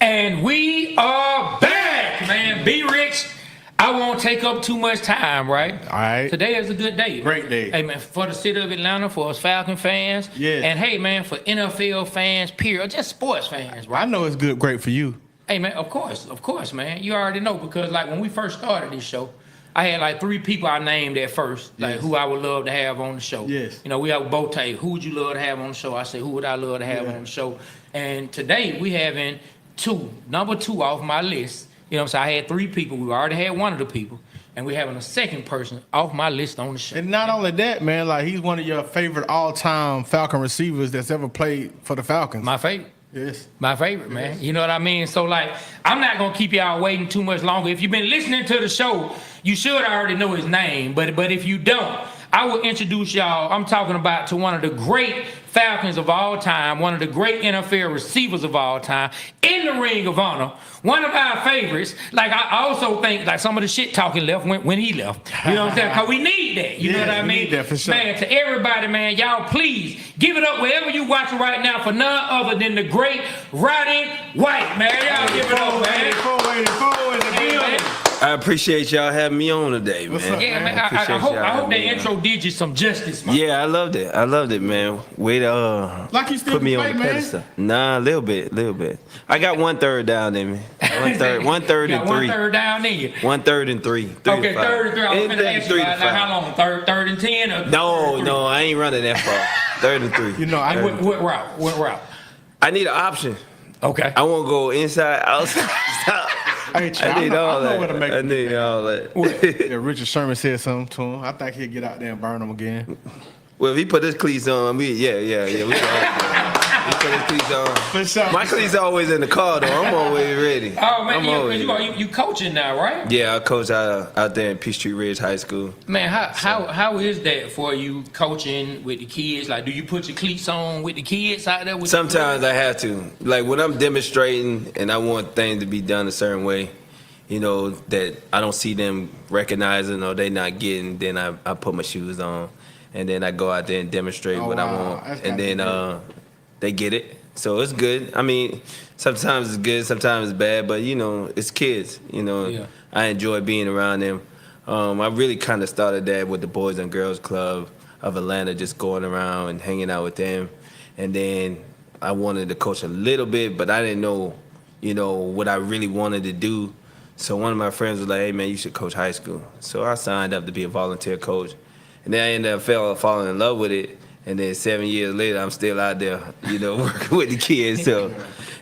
And we are back, man. Be Rich. I won't take up too much time, right? All right. Today is a good day. Great day. Hey, man, for the city of Atlanta, for us Falcon fans. Yes. And, hey, man, for NFL fans, period, just sports fans, right? I know it's great for you. Hey, man, of course, man. You already know because, like, when we first started this show, I had, like, 3 people I named at first, like, who I would love to have on the show. Yes. You know, we have both take, who would you love to have on the show? I say, who would I love to have on the show? And today we having number 2 off my list. You know what I'm saying? I had 3 people. We already had one of the people. And we're having a second person off my list on the show. And not only that, man, like he's one of your favorite all-time Falcon receivers that's ever played for the Falcons. My favorite. Yes. My favorite, man. You know what I mean? So, like, I'm not going to keep y'all waiting too much longer. If you've been listening to the show, you should already know his name. But if you don't, I will introduce y'all. I'm talking about to one of the great Falcons of all time, one of the great NFL receivers of all time, in the Ring of Honor, one of our favorites. Like, I also think, like, some of the shit talking left when he left. You know what I'm saying? Because we need that. You know what I mean? We need that for sure. Man, to everybody, man, y'all please give it up wherever you watching right now for none other than the great Roddy White, man. Y'all give it up, man. 84 in the building. I appreciate y'all having me on today, man. What's up, Yeah, man. I I hope that me on. intro did you some justice, man. Yeah, I loved it, man. Way to Like you still put me can on the play, man. pedestal. Nah, a little bit. I got 1/3 down in me. 1/3 and 3. 1/3 down in you. 1/3 and 3. Okay, 3rd and 3. I was going to ask you, like, how long? Third and 10? Or No, I ain't running that far. 3rd and 3. You know, I What route? I need an option. Okay. I won't go inside, outside. Hey, Chad, I need all I know where to that. make I need all that. Yeah, Richard Sherman said something to him. I think he'll get out there and burn him again. Well, if he put his cleats on, yeah. We he put his cleats on. For sure. My cleats always in the car, though. I'm always ready. Oh, man, I'm always ready. you coaching now, right? Yeah, I coach out there in Peachtree Ridge High School. Man, how is that for you coaching with the kids? Like, do you put your cleats on with the kids out there? With Sometimes I have to. Like, when I'm demonstrating and I want things to be done a certain way, you know, that I don't see them recognizing or they not getting, then I put my shoes on. And then I go out there and demonstrate what I want. And then they get it. So it's good. I mean, sometimes it's good, sometimes it's bad, but, you know, it's kids. You know, Yeah. I enjoy being around them. I really kind of started that with the Boys and Girls Club of Atlanta, just going around and hanging out with them. And then I wanted to coach a little bit, but I didn't know, you know, what I really wanted to do. So one of my friends was like, hey, man, you should coach high school. So I signed up to be a volunteer coach. And then I ended up falling in love with it. And then 7 years later, I'm still out there, you know, working with the kids. So,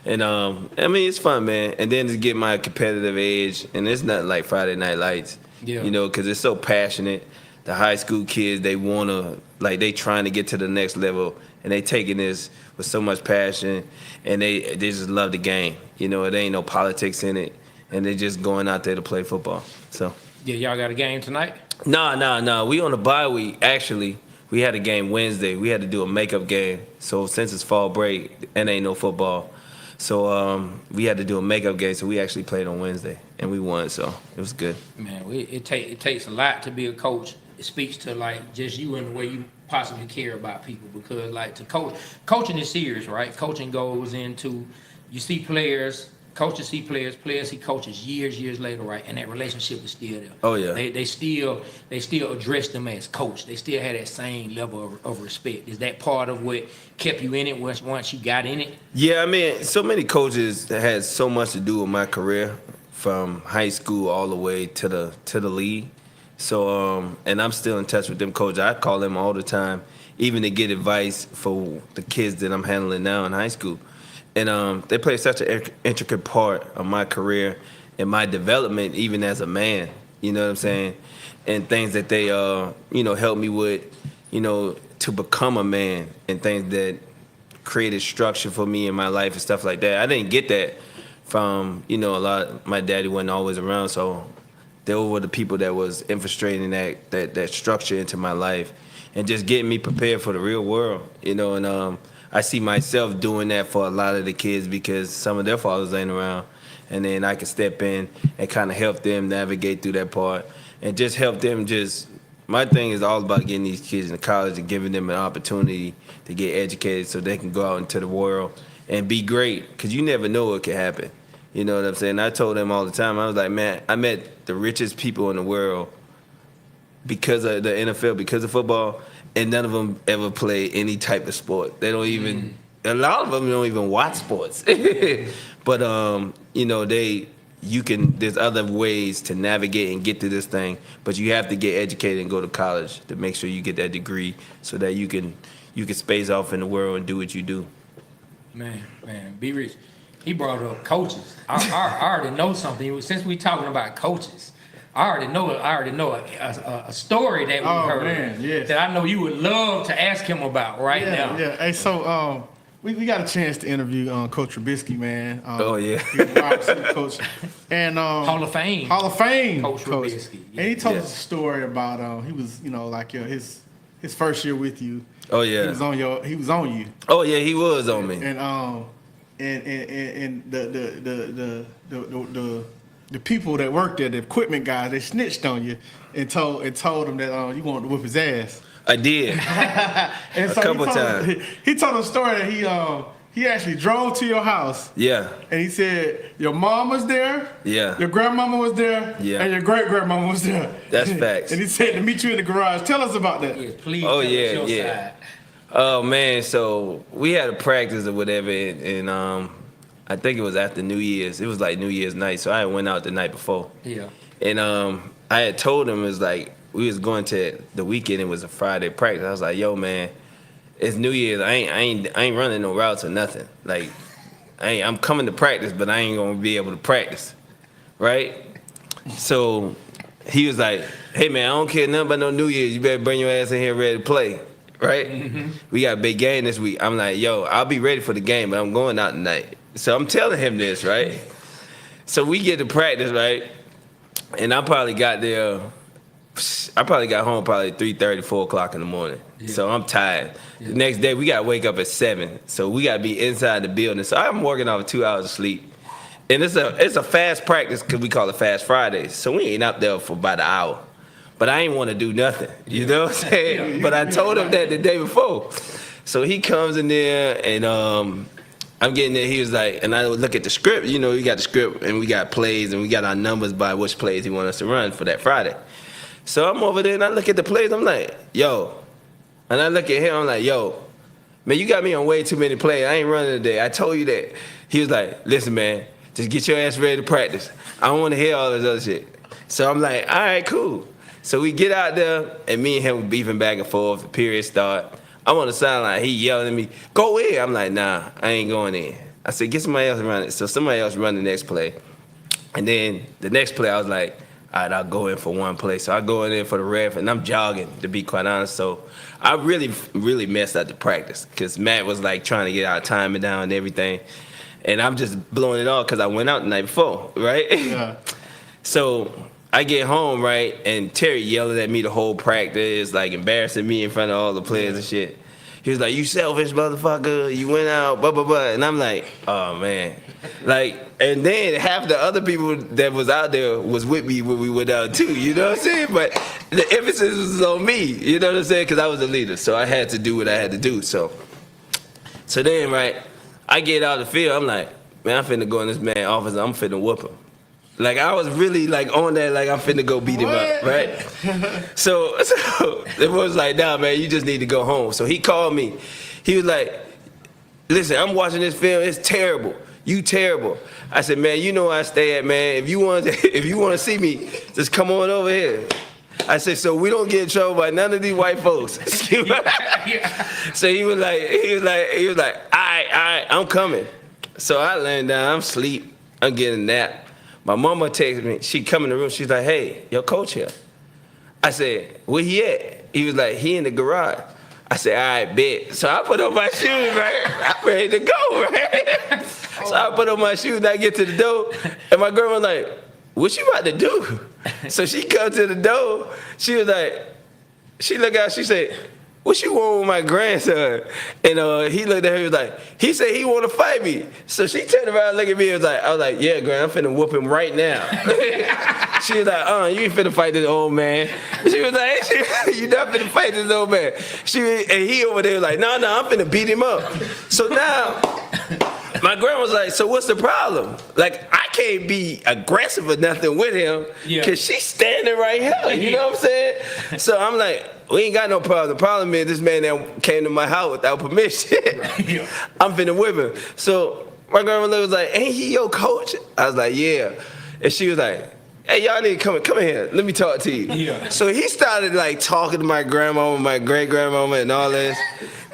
and I mean, it's fun, man. And then to get my competitive edge, and it's not like Friday Night Lights, you know, because it's so passionate. The high school kids, they want to, like, they trying to get to the next level. And they taking this with so much passion. And they just love the game. You know, there ain't no politics in it. And they just going out there to play football. So. Yeah, y'all got a game tonight? No. We on a bye week. Actually, we had a game Wednesday. We had to do a makeup game. So since it's fall break and ain't no football, so we had to do a makeup game. So we actually played on Wednesday and we won. So it was good. Man, it takes a lot to be a coach. It speaks to, like, just you and the way you possibly care about people, because, like, to coaching is serious, right? Coaching goes into, you see players. Coaches see players see coaches years later, right? And that relationship is still there. Oh, yeah. They still address them as coach. They still have that same level of respect. Is that part of what kept you in it once you got in it? Yeah, I mean, so many coaches had so much to do with my career, from high school all the way to the league. So, and I'm still in touch with them coaches. I call them all the time, even to get advice for the kids that I'm handling now in high school. And they play such an intricate part of my career and my development, even as a man, you know what I'm saying? And things that they, you know, help me with, you know, to become a man, and things that created structure for me in my life and stuff like that. I didn't get that from, you know, my daddy wasn't always around, so they were the people that was infiltrating that structure into my life and just getting me prepared for the real world, you know, and I see myself doing that for a lot of the kids because some of their fathers ain't around. And then I can step in and kind of help them navigate through that part and just help them my thing is all about getting these kids into college and giving them an opportunity to get educated so they can go out into the world and be great, because you never know what can happen. You know what I'm saying? I told them all the time. I was like, man, I met the richest people in the world because of the NFL, because of football, and none of them ever play any type of sport. They don't even. A lot of them don't even watch sports. But you know, there's other ways to navigate and get to this thing, but you have to get educated and go to college to make sure you get that degree so that you can space off in the world and do what you do. Man, be rich. He brought up coaches. I already know something. Since we talking about coaches, I already know a story that we heard man, yes. that I know you would love to ask him about now. Yeah. Hey, so we got a chance to interview Coach Trubisky, man. Oh yeah, he's a wide receiver coach and Hall of Fame, Coach Trubisky. And he told us a story about he was his first year with you. Oh yeah, he was on you. Oh yeah, he was on me. And the people that worked there, the equipment guys, they snitched on you and told him that you wanted to whip his ass. I did. And so a couple times. He told a story that he actually drove to your house. Yeah. And he said your mom was there. Yeah. Your grandmama was there. Yeah. And your great grandmama was there. That's facts. And he said to meet you in the garage. Tell us about that. Yeah, please. Oh tell yeah, us your yeah. side. Oh man, so we had a practice or whatever, and I think it was after New Year's. It was like New Year's night, so I went out the night before. Yeah. And I had told him, it was like we was going to the weekend. It was a Friday practice. I was like, yo man, it's New Year's. I ain't running no routes or nothing. Like I'm coming to practice, but I ain't gonna be able to practice, right? So he was like, hey man, I don't care nothing about no New Year's. You better bring your ass in here ready to play. Right? Mm-hmm. We got a big game this week. I'm like, yo, I'll be ready for the game, but I'm going out tonight. So I'm telling him this, right? So we get to practice, right? And I probably got home probably 3:30, 4 o'clock in the morning. Yeah. So I'm tired. Yeah. The next day, we got to wake up at 7. So we got to be inside the building. So I'm working off 2 hours of sleep. And it's a fast practice because we call it Fast Fridays. So we ain't up there for about an hour. But I ain't want to do nothing, you know what I'm saying? But I told him that the day before. So he comes in there, and I'm getting there. He was like, and I would look at the script. You know, we got the script, and we got plays, and we got our numbers by which plays he wants us to run for that Friday. So I'm over there, and I look at the plays. I'm like, yo. And I look at him. I'm like, yo, man, you got me on way too many plays. I ain't running today. I told you that. He was like, listen, man, just get your ass ready to practice. I don't want to hear all this other shit. So I'm like, all right, cool. So we get out there, and me and him were beefing back and forth. The period start. I'm on the sideline. He yelling at me, go in. I'm like, nah, I ain't going in. I said, get somebody else running. So somebody else run the next play. And then the next play, I was like, all right, I'll go in for one play. So I go in there for the ref, and I'm jogging, to be quite honest. So I really, really messed up the practice because Matt was like trying to get our timing down and everything. And I'm just blowing it off because I went out the night before, right? Yeah. So I get home, right, and Terry yelling at me the whole practice, like embarrassing me in front of all the players and shit. He was like, you selfish motherfucker, you went out, blah, blah, blah. And I'm like, oh, man. Like, and then half the other people that was out there was with me when we went out too, you know what I'm saying? But the emphasis was on me, you know what I'm saying? Because I was the leader, so I had to do what I had to do. So then, right, I get out of the field, I'm like, man, I'm finna go in this man's office, I'm finna whoop him. Like, I was really, like, on that, like, I'm finna go beat him up, right? So it was like, nah, man, you just need to go home. So he called me. He was like, listen, I'm watching this film. It's terrible. You terrible. I said, man, you know where I stay at, man. If you want to see me, just come on over here. I said, so we don't get in trouble by none of these white folks. So he was like, all right, I'm coming. So I laying down, I'm asleep, I'm getting a nap. My mama texted me. She come in the room. She's like, hey, your coach here. I said, where he at? He was like, he in the garage. I said, all right, bet. So I put on my shoes, right? I'm ready to go, right? So I put on my shoes and I get to the door. And my girl was like, what you about to do? So she come to the door. She was like, she looked out. She said, what you want with my grandson? And he looked at her, he was like, he said he want to fight me. So she turned around and looked at me and I was like, yeah, Grand, I'm finna whoop him right now. She was like, you ain't finna fight this old man. She was like, you not finna fight this old man. And he over there was like, no, I'm finna beat him up. So now, my grandma was like, so what's the problem? Like, I can't be aggressive or nothing with him because she's standing right here. You know what I'm saying? So I'm like, we ain't got no problem. The problem is this man that came to my house without permission. I'm finna whip him. So my grandmother was like, ain't he your coach? I was like, yeah. And she was like, hey, y'all need to come here. Let me talk to you. Yeah. So he started like talking to my grandmama, my great grandmama, and all this.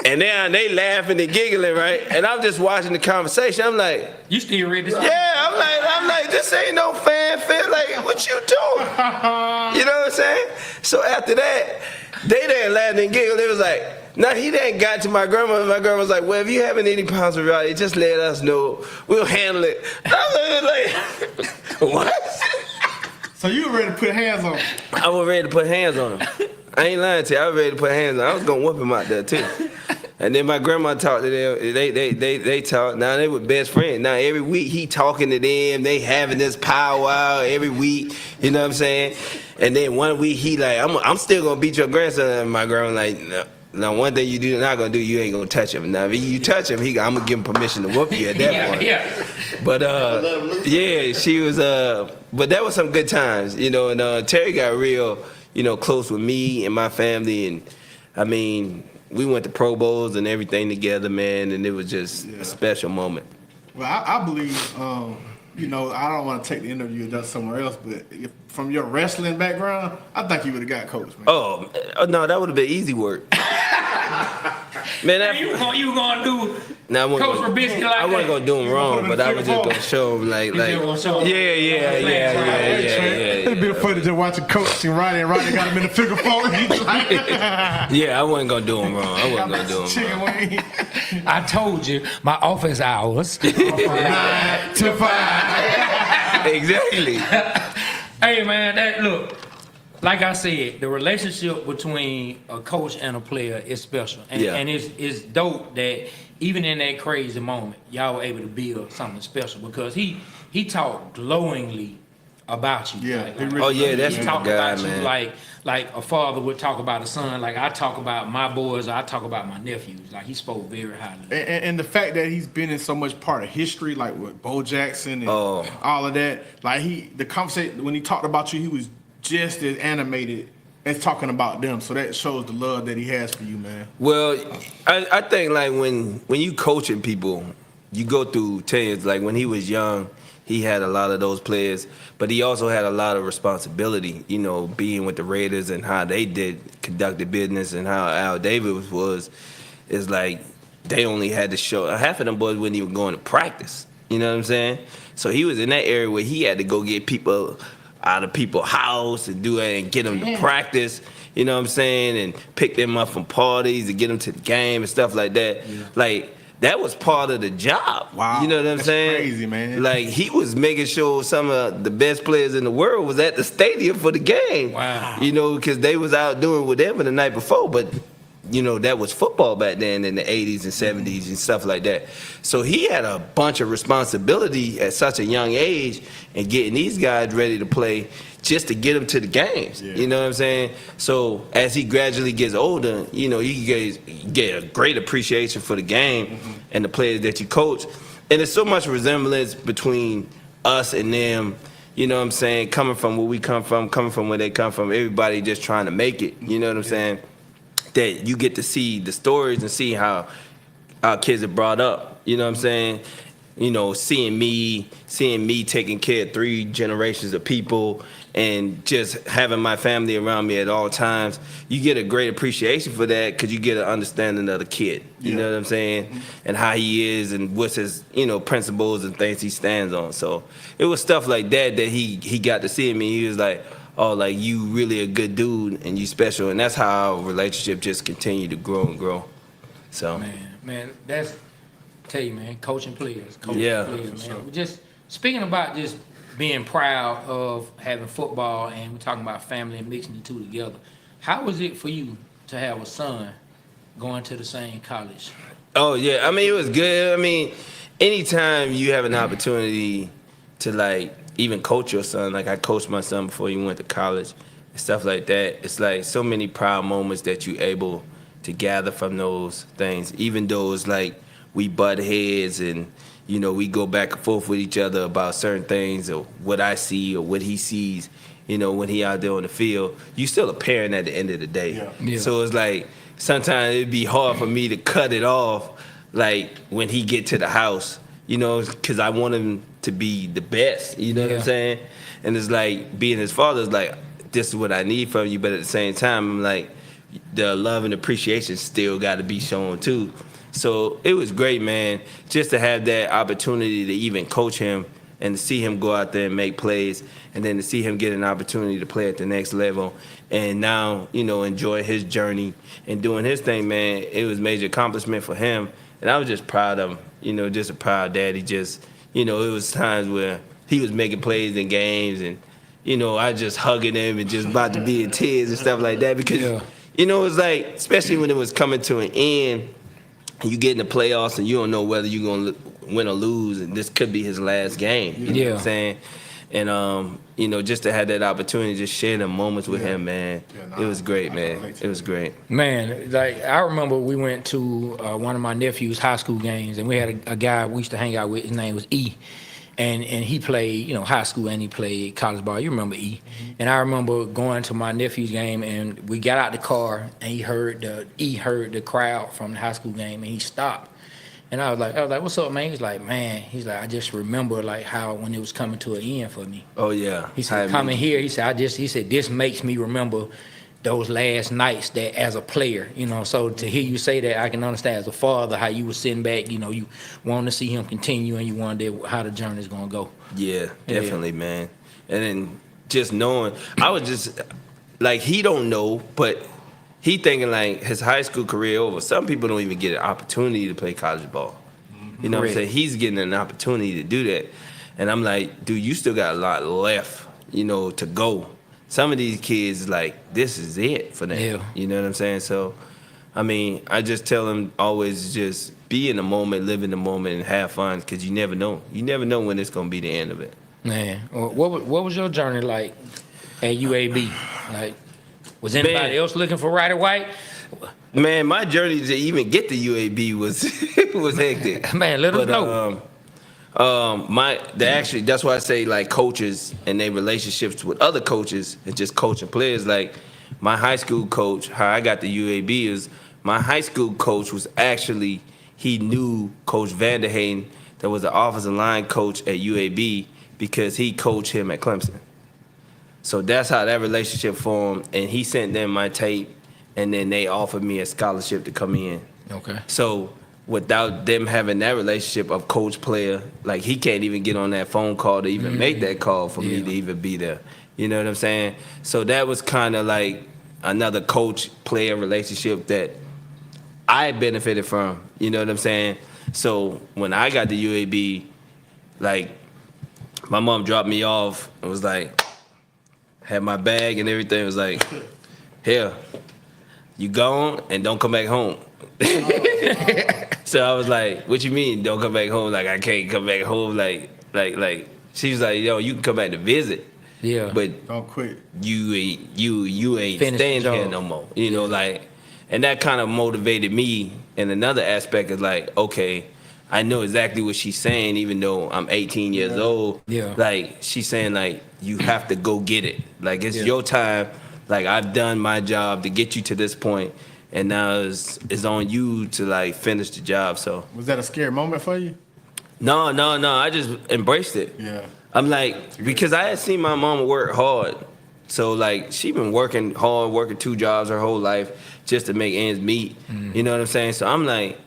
And then they laughing and giggling, right? And I'm just watching the conversation. I'm like, you still read this? Yeah, I'm like, this ain't no fanfare. Like, what you doing? You know what I'm saying? So after that, they didn't laugh and giggle. It was like, now he didn't got to my grandma. My grandma was like, well, if you having any problems with Roddy, just let us know. We'll handle it. I was like, what? So you were ready to put hands on him? I was ready to put hands on him. I ain't lying to you. I was ready to put hands on him. I was gonna whoop him out there too. And then my grandma talked to them. They talked. Now they were best friends. Now every week he talking to them. They having this powwow every week. You know what I'm saying? And then one week he like, I'm still gonna beat your grandson. And my grandma like, no. Now one thing you're not gonna do, you ain't gonna touch him. Now if you touch him, I'm gonna give him permission to whoop you at that point. Yeah. But yeah, she was. But that was some good times, you know. And Terry got real, you know, close with me and my family, and I mean, we went to Pro Bowls and everything together, man. And it was just a special moment. Well, I believe, you know, I don't want to take the interview and do somewhere else, but from your wrestling background, I think you would have got coached, man. Oh no, that would have been easy work. Man, you were gonna do Coach Robisky like I wasn't gonna do him wrong, but I was just gonna show him like yeah. It'd be funny to watch a coach and Roddy got him in the figure four. Yeah, I wasn't gonna do him wrong. I wasn't gonna do him wrong. I told you my office hours 9 to 5. Exactly. Hey man, look. Like I said, the relationship between a coach and a player is special. And it's dope that even in that crazy moment, y'all were able to build something special because he talked glowingly about you. Yeah. That's he my talked guy, about man. you like a father would talk about a son. Like I talk about my boys, I talk about my nephews. Like he spoke very highly. And the fact that he's been in so much part of history, like with Bo Jackson and all of that, like the conversation when he talked about you, he was just as animated as talking about them. So that shows the love that he has for you, man. Well, I think like when you coaching people, you go through tensions. Like when he was young, he had a lot of those players, but he also had a lot of responsibility, you know, being with the Raiders and how they conducted business and how Al Davis was. Is like they only had to show, half of them boys wouldn't even go into practice. You know what I'm saying? So he was in that area where he had to go get people out of people's house and do it and get them to practice, you know what I'm saying, and pick them up from parties and get them to the game and stuff like that. Yeah. Like, that was part of the job. Wow. You know what I'm saying? Crazy, man. Like, he was making sure some of the best players in the world was at the stadium for the game. Wow. You know, because they was out doing whatever the night before, but you know, that was football back then in the 80s and 70s and stuff like that. So he had a bunch of responsibility at such a young age and getting these guys ready to play just to get them to the games. Yeah. You know what I'm saying? So as he gradually gets older, you know, you get a great appreciation for the game and the players that you coach. And there's so much resemblance between us and them, you know what I'm saying, coming from where we come from, coming from where they come from, everybody just trying to make it, you know what I'm saying? That you get to see the stories and see how our kids are brought up. You know what I'm saying? You know, seeing me taking care of 3 generations of people and just having my family around me at all times, you get a great appreciation for that because you get an understanding of the kid. You know what I'm saying? And how he is and what's his, you know, principles and things he stands on. So it was stuff like that he got to see in me. He was like, oh, like, you really a good dude and you special. And that's how our relationship just continued to grow and grow. So. Man, that's, tell you, man, coaching players, man. Sure. Just speaking about just being proud of having football and we're talking about family and mixing the two together. How was it for you to have a son going to the same college? Oh, yeah. I mean, it was good. I mean, anytime you have an opportunity to, like, even coach your son, like I coached my son before he went to college and stuff like that, it's like so many proud moments that you're able to gather from those things, even though it's like we butt heads and, you know, we go back and forth with each other about certain things or what I see or what he sees, you know, when he out there on the field. You still a parent at the end of the day. Yeah. Yeah. So it's like sometimes it'd be hard for me to cut it off, like when he get to the house, you know, because I want him to be the best, you know what I'm saying? And it's like being his father is like, this is what I need from you, but at the same time, I'm like, the love and appreciation still got to be shown too. So it was great, man, just to have that opportunity to even coach him and to see him go out there and make plays, and then to see him get an opportunity to play at the next level, and now, you know, enjoy his journey and doing his thing, man. It was a major accomplishment for him, and I was just proud of him, you know, just a proud daddy. Just, you know, it was times where he was making plays in games, and, you know, I just hugging him and just about to be in tears and stuff like that because, you know, it was like, especially when it was coming to an end, you get in the playoffs and you don't know whether you're going to win or lose, and this could be his last game. You know what I'm saying? And, you know, just to have that opportunity to just share the moments with him, man, it was great, man. It was great. Man, like, I remember we went to one of my nephew's high school games, and we had a guy we used to hang out with. His name was E. And he played, you know, high school, and he played college ball. You remember E. And I remember going to my nephew's game, and we got out the car, and E heard the crowd from the high school game, and he stopped. And I was like, what's up, man? He's like, I just remember like how when it was coming to an end for me. Oh yeah. He said, coming here, he said, this makes me remember those last nights that as a player, you know. So to hear you say that, I can understand as a father how you were sitting back, you know, you wanted to see him continue, and you wondered how the journey's gonna go. Yeah, definitely, man. And then just knowing, I was just like, he don't know, but he thinking like his high school career over. Some people don't even get an opportunity to play college ball. You know what I'm saying? He's getting an opportunity to do that. And I'm like, dude, you still got a lot left, you know, to go. Some of these kids, like, this is it for them. Yeah. You know what I'm saying? So, I mean, I just tell them always just be in the moment, live in the moment, and have fun, because you never know. You never know when it's going to be the end of it. Man, what was your journey like at UAB? Like, was anybody else looking for Roddy White? Man, my journey to even get to UAB was was hectic. Man, let us know. Actually, that's why I say like coaches and their relationships with other coaches and just coaching players. Like my high school coach, how I got to UAB is my high school coach was actually, he knew Coach Vanderhaden, that was the offensive line coach at UAB, because he coached him at Clemson. So that's how that relationship formed, and he sent them my tape, and then they offered me a scholarship to come in. Okay. So without them having that relationship of coach-player, like he can't even get on that phone call to even make that call for me to even be there. You know what I'm saying? So that was kind of like another coach-player relationship that I benefited from. You know what I'm saying? So when I got to UAB, like my mom dropped me off and was like, had my bag and everything. It was like, here, you gone and don't come back home. So I was like, what you mean don't come back home? Like I can't come back home. Like she was like, yo, you can come back to visit. Yeah. But don't quit. You ain't staying here no more. You know, like, and that kind of motivated me. And another aspect is like, okay, I know exactly what she's saying, even though I'm 18 years old. Yeah. Like she's saying like, you have to go get it. Like it's your time. Like I've done my job to get you to this point, and now it's on you to like finish the job. So was that a scary moment for you? No. I just embraced it. Yeah. I'm like, because I had seen my mama work hard. So like she been working hard, working 2 jobs her whole life just to make ends meet. You know what I'm saying? So I'm like,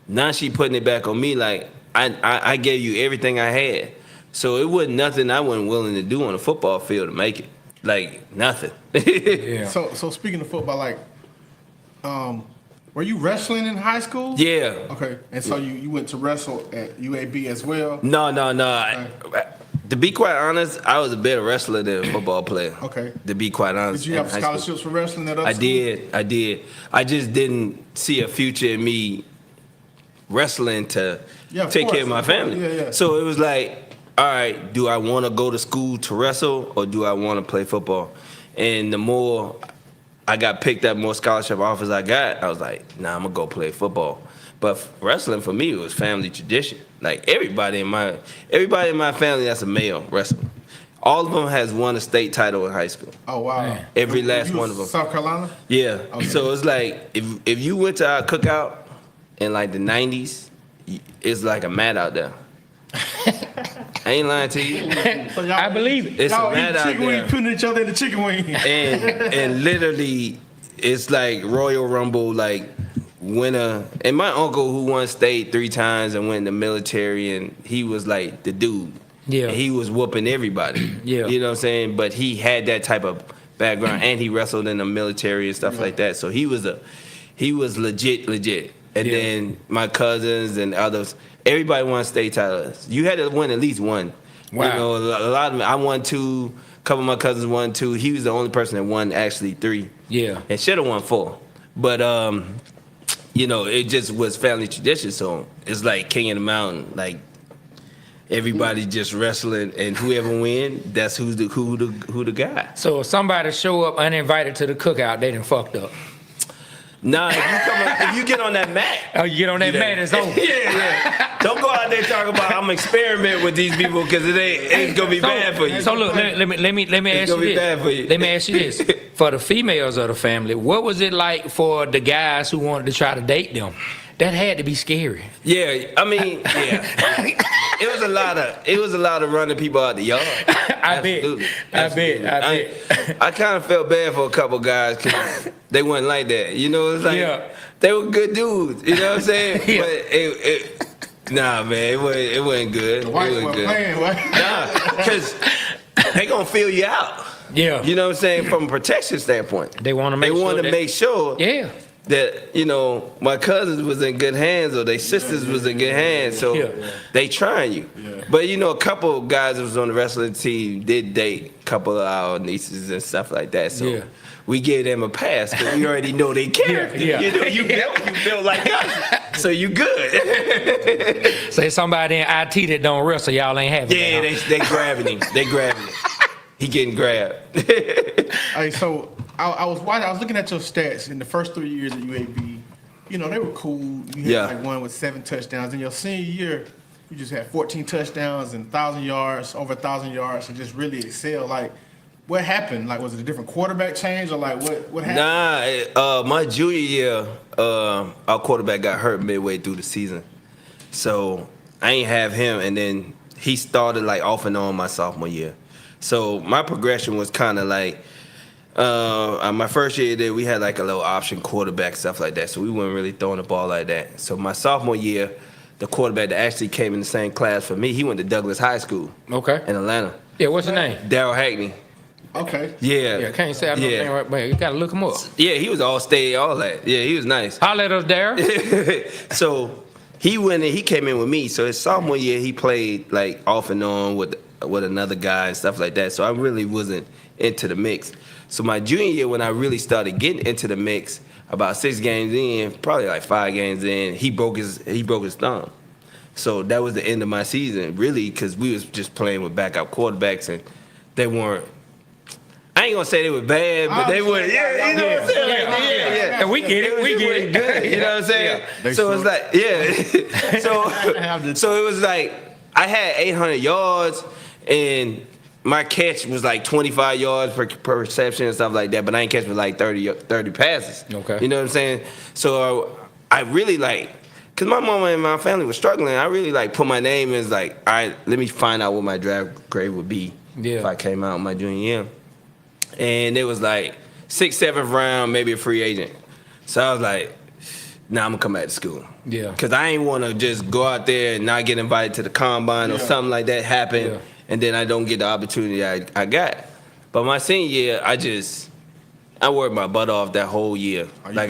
now she putting it back on me. Like I gave you everything I had. So it wasn't nothing I wasn't willing to do on the football field to make it. Like nothing. Yeah. So speaking of football, like, were you wrestling in high school? Yeah. Okay. And so you went to wrestle at UAB as well? No. To be quite honest, I was a better wrestler than a football player. Okay. To be quite honest. Did you have scholarships for wrestling at other schools? I did. I just didn't see a future in me wrestling to take care of my family. Yeah. So it was like, all right, do I want to go to school to wrestle or do I want to play football? And the more I got picked up, more scholarship offers I got, I was like, nah, I'm going to go play football. But wrestling for me was family tradition. Like everybody in my family that's a male wrestler. All of them has won a state title in high school. Oh wow! Man. Every last one of them. South Carolina. Yeah. Okay. So it's like if you went to our cookout in like the '90s, it's like a mat out there. I ain't lying to you. So I believe it. It's y'all a mat eat out chicken wing, there, putting each other in the chicken wing. and literally, it's like Royal Rumble, like winner. And my uncle, who won state 3 times and went in the military, and he was like the dude. Yeah. And he was whooping everybody. Yeah. You know what I'm saying? But he had that type of background, and he wrestled in the military and stuff like that. So he was legit. And then my cousins and others, everybody won state titles. You had to win at least one. Wow. You know, a lot of them, I won 2. A couple of my cousins won 2. He was the only person that won actually 3. Yeah. And should have won 4. But you know, it just was family tradition. So it's like King of the Mountain, like everybody just wrestling, and whoever win, that's who the guy. So if somebody show up uninvited to the cookout, they done fucked up. Nah, if you get on that mat. Oh, you get on that mat, it's over. Yeah. Don't go out there talking about I'm experiment with these people because it's gonna be bad for you. So look, let me ask you this. Bad for you. Let me ask you this. For the females of the family, what was it like for the guys who wanted to try to date them? That had to be scary. Yeah, I mean, yeah. It was a lot of running people out the yard. I bet. I kind of felt bad for a couple guys because they weren't like that. You know, it's like they were good dudes. You know what I'm saying? Yeah. But nah, man, it wasn't good. The whites were playing, what? Nah, because they gonna feel you out. Yeah. You know what I'm saying? From a protection standpoint, They want to make sure. Yeah. That, you know, my cousins was in good hands or their sisters was in good hands, so they trying you. Yeah. But, you know, a couple of guys that was on the wrestling team did date a couple of our nieces and stuff like that, so we gave them a pass because we already know they character. Yeah. You know, you built like us, so you good. Say somebody in IT that don't wrestle, y'all ain't having Yeah, that, they grabbing him. They grabbing him. He getting grabbed. Hey, so I was looking at your stats in the first 3 years at UAB. You know, they were cool. You had like one with 7 touchdowns. In your senior year, you just had 14 touchdowns and 1,000 yards, over 1,000 yards, and just really excelled. Like, what happened? Like, was it a different quarterback change, or like what happened? Nah, my junior year, our quarterback got hurt midway through the season, so I ain't have him, and then he started like off and on my sophomore year. So my progression was kind of like, my first year there, we had like a little option quarterback, stuff like that. So we weren't really throwing the ball like that. So my sophomore year, the quarterback that actually came in the same class for me, he went to Douglas High School. Okay. In Atlanta. Yeah, what's his name? Daryl Hackney. Okay. Yeah. Yeah, can't say I know his name right, but you gotta look him up. Yeah, he was all state, all that. Yeah, he was nice. Holla at us, Darryl. So he went in, he came in with me. So his sophomore year, he played like off and on with another guy and stuff like that. So I really wasn't into the mix. So my junior year, when I really started getting into the mix, about 6 games in, probably like 5 games in, he broke his thumb. So that was the end of my season, really, because we was just playing with backup quarterbacks, and they weren't. I ain't gonna say they were bad, but they were. Yeah, you know what I'm saying? Yeah. And we get it. Good, you know what I'm saying? So it's like, so it was like I had 800 yards, and my catch was like 25 yards per reception and stuff like that, but I ain't catch with like 30 passes. Okay. You know what I'm saying? So I really like, because my mama and my family was struggling, I really like put my name as like, all right, let me find out what my draft grade would be if I came out my junior year. And it was like 6th, 7th round, maybe a free agent. So I was like, nah, I'm gonna come back to school. Yeah. Because I ain't want to just go out there and not get invited to the combine or something like that happen, and then I don't get the opportunity I got. But my senior year, I worked my butt off that whole year. Like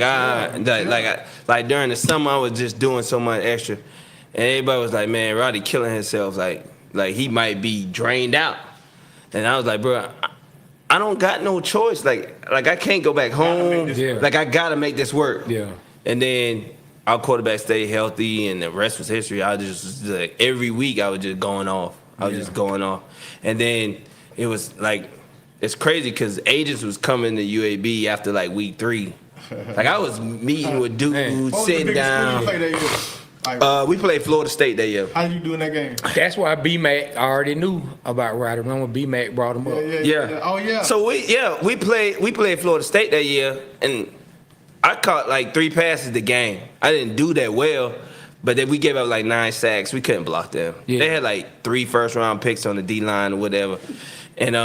during the summer, I was just doing so much extra, and everybody was like, "Man, Roddy killing himself. Like he might be drained out." And I was like, "Bro, I don't got no choice. Like I can't go back home. Like I gotta make this work." Yeah. And then our quarterback stayed healthy, and the rest was history. I just like every week I was just going off. And then it was like, it's crazy because agents was coming to UAB after like week 3 Like I was meeting with dudes, What was the sitting biggest school you down. played that year? Like, We played Florida State that year. how did you do in that game? That's why B-Mac already knew about Roddy. Remember when B-Mac brought him up? Yeah. Oh yeah. So we played Florida State that year, and I caught like 3 passes the game. I didn't do that well, but then we gave up like 9 sacks. We couldn't block them. Yeah. They had like 3 first-round picks on the D-line or whatever, and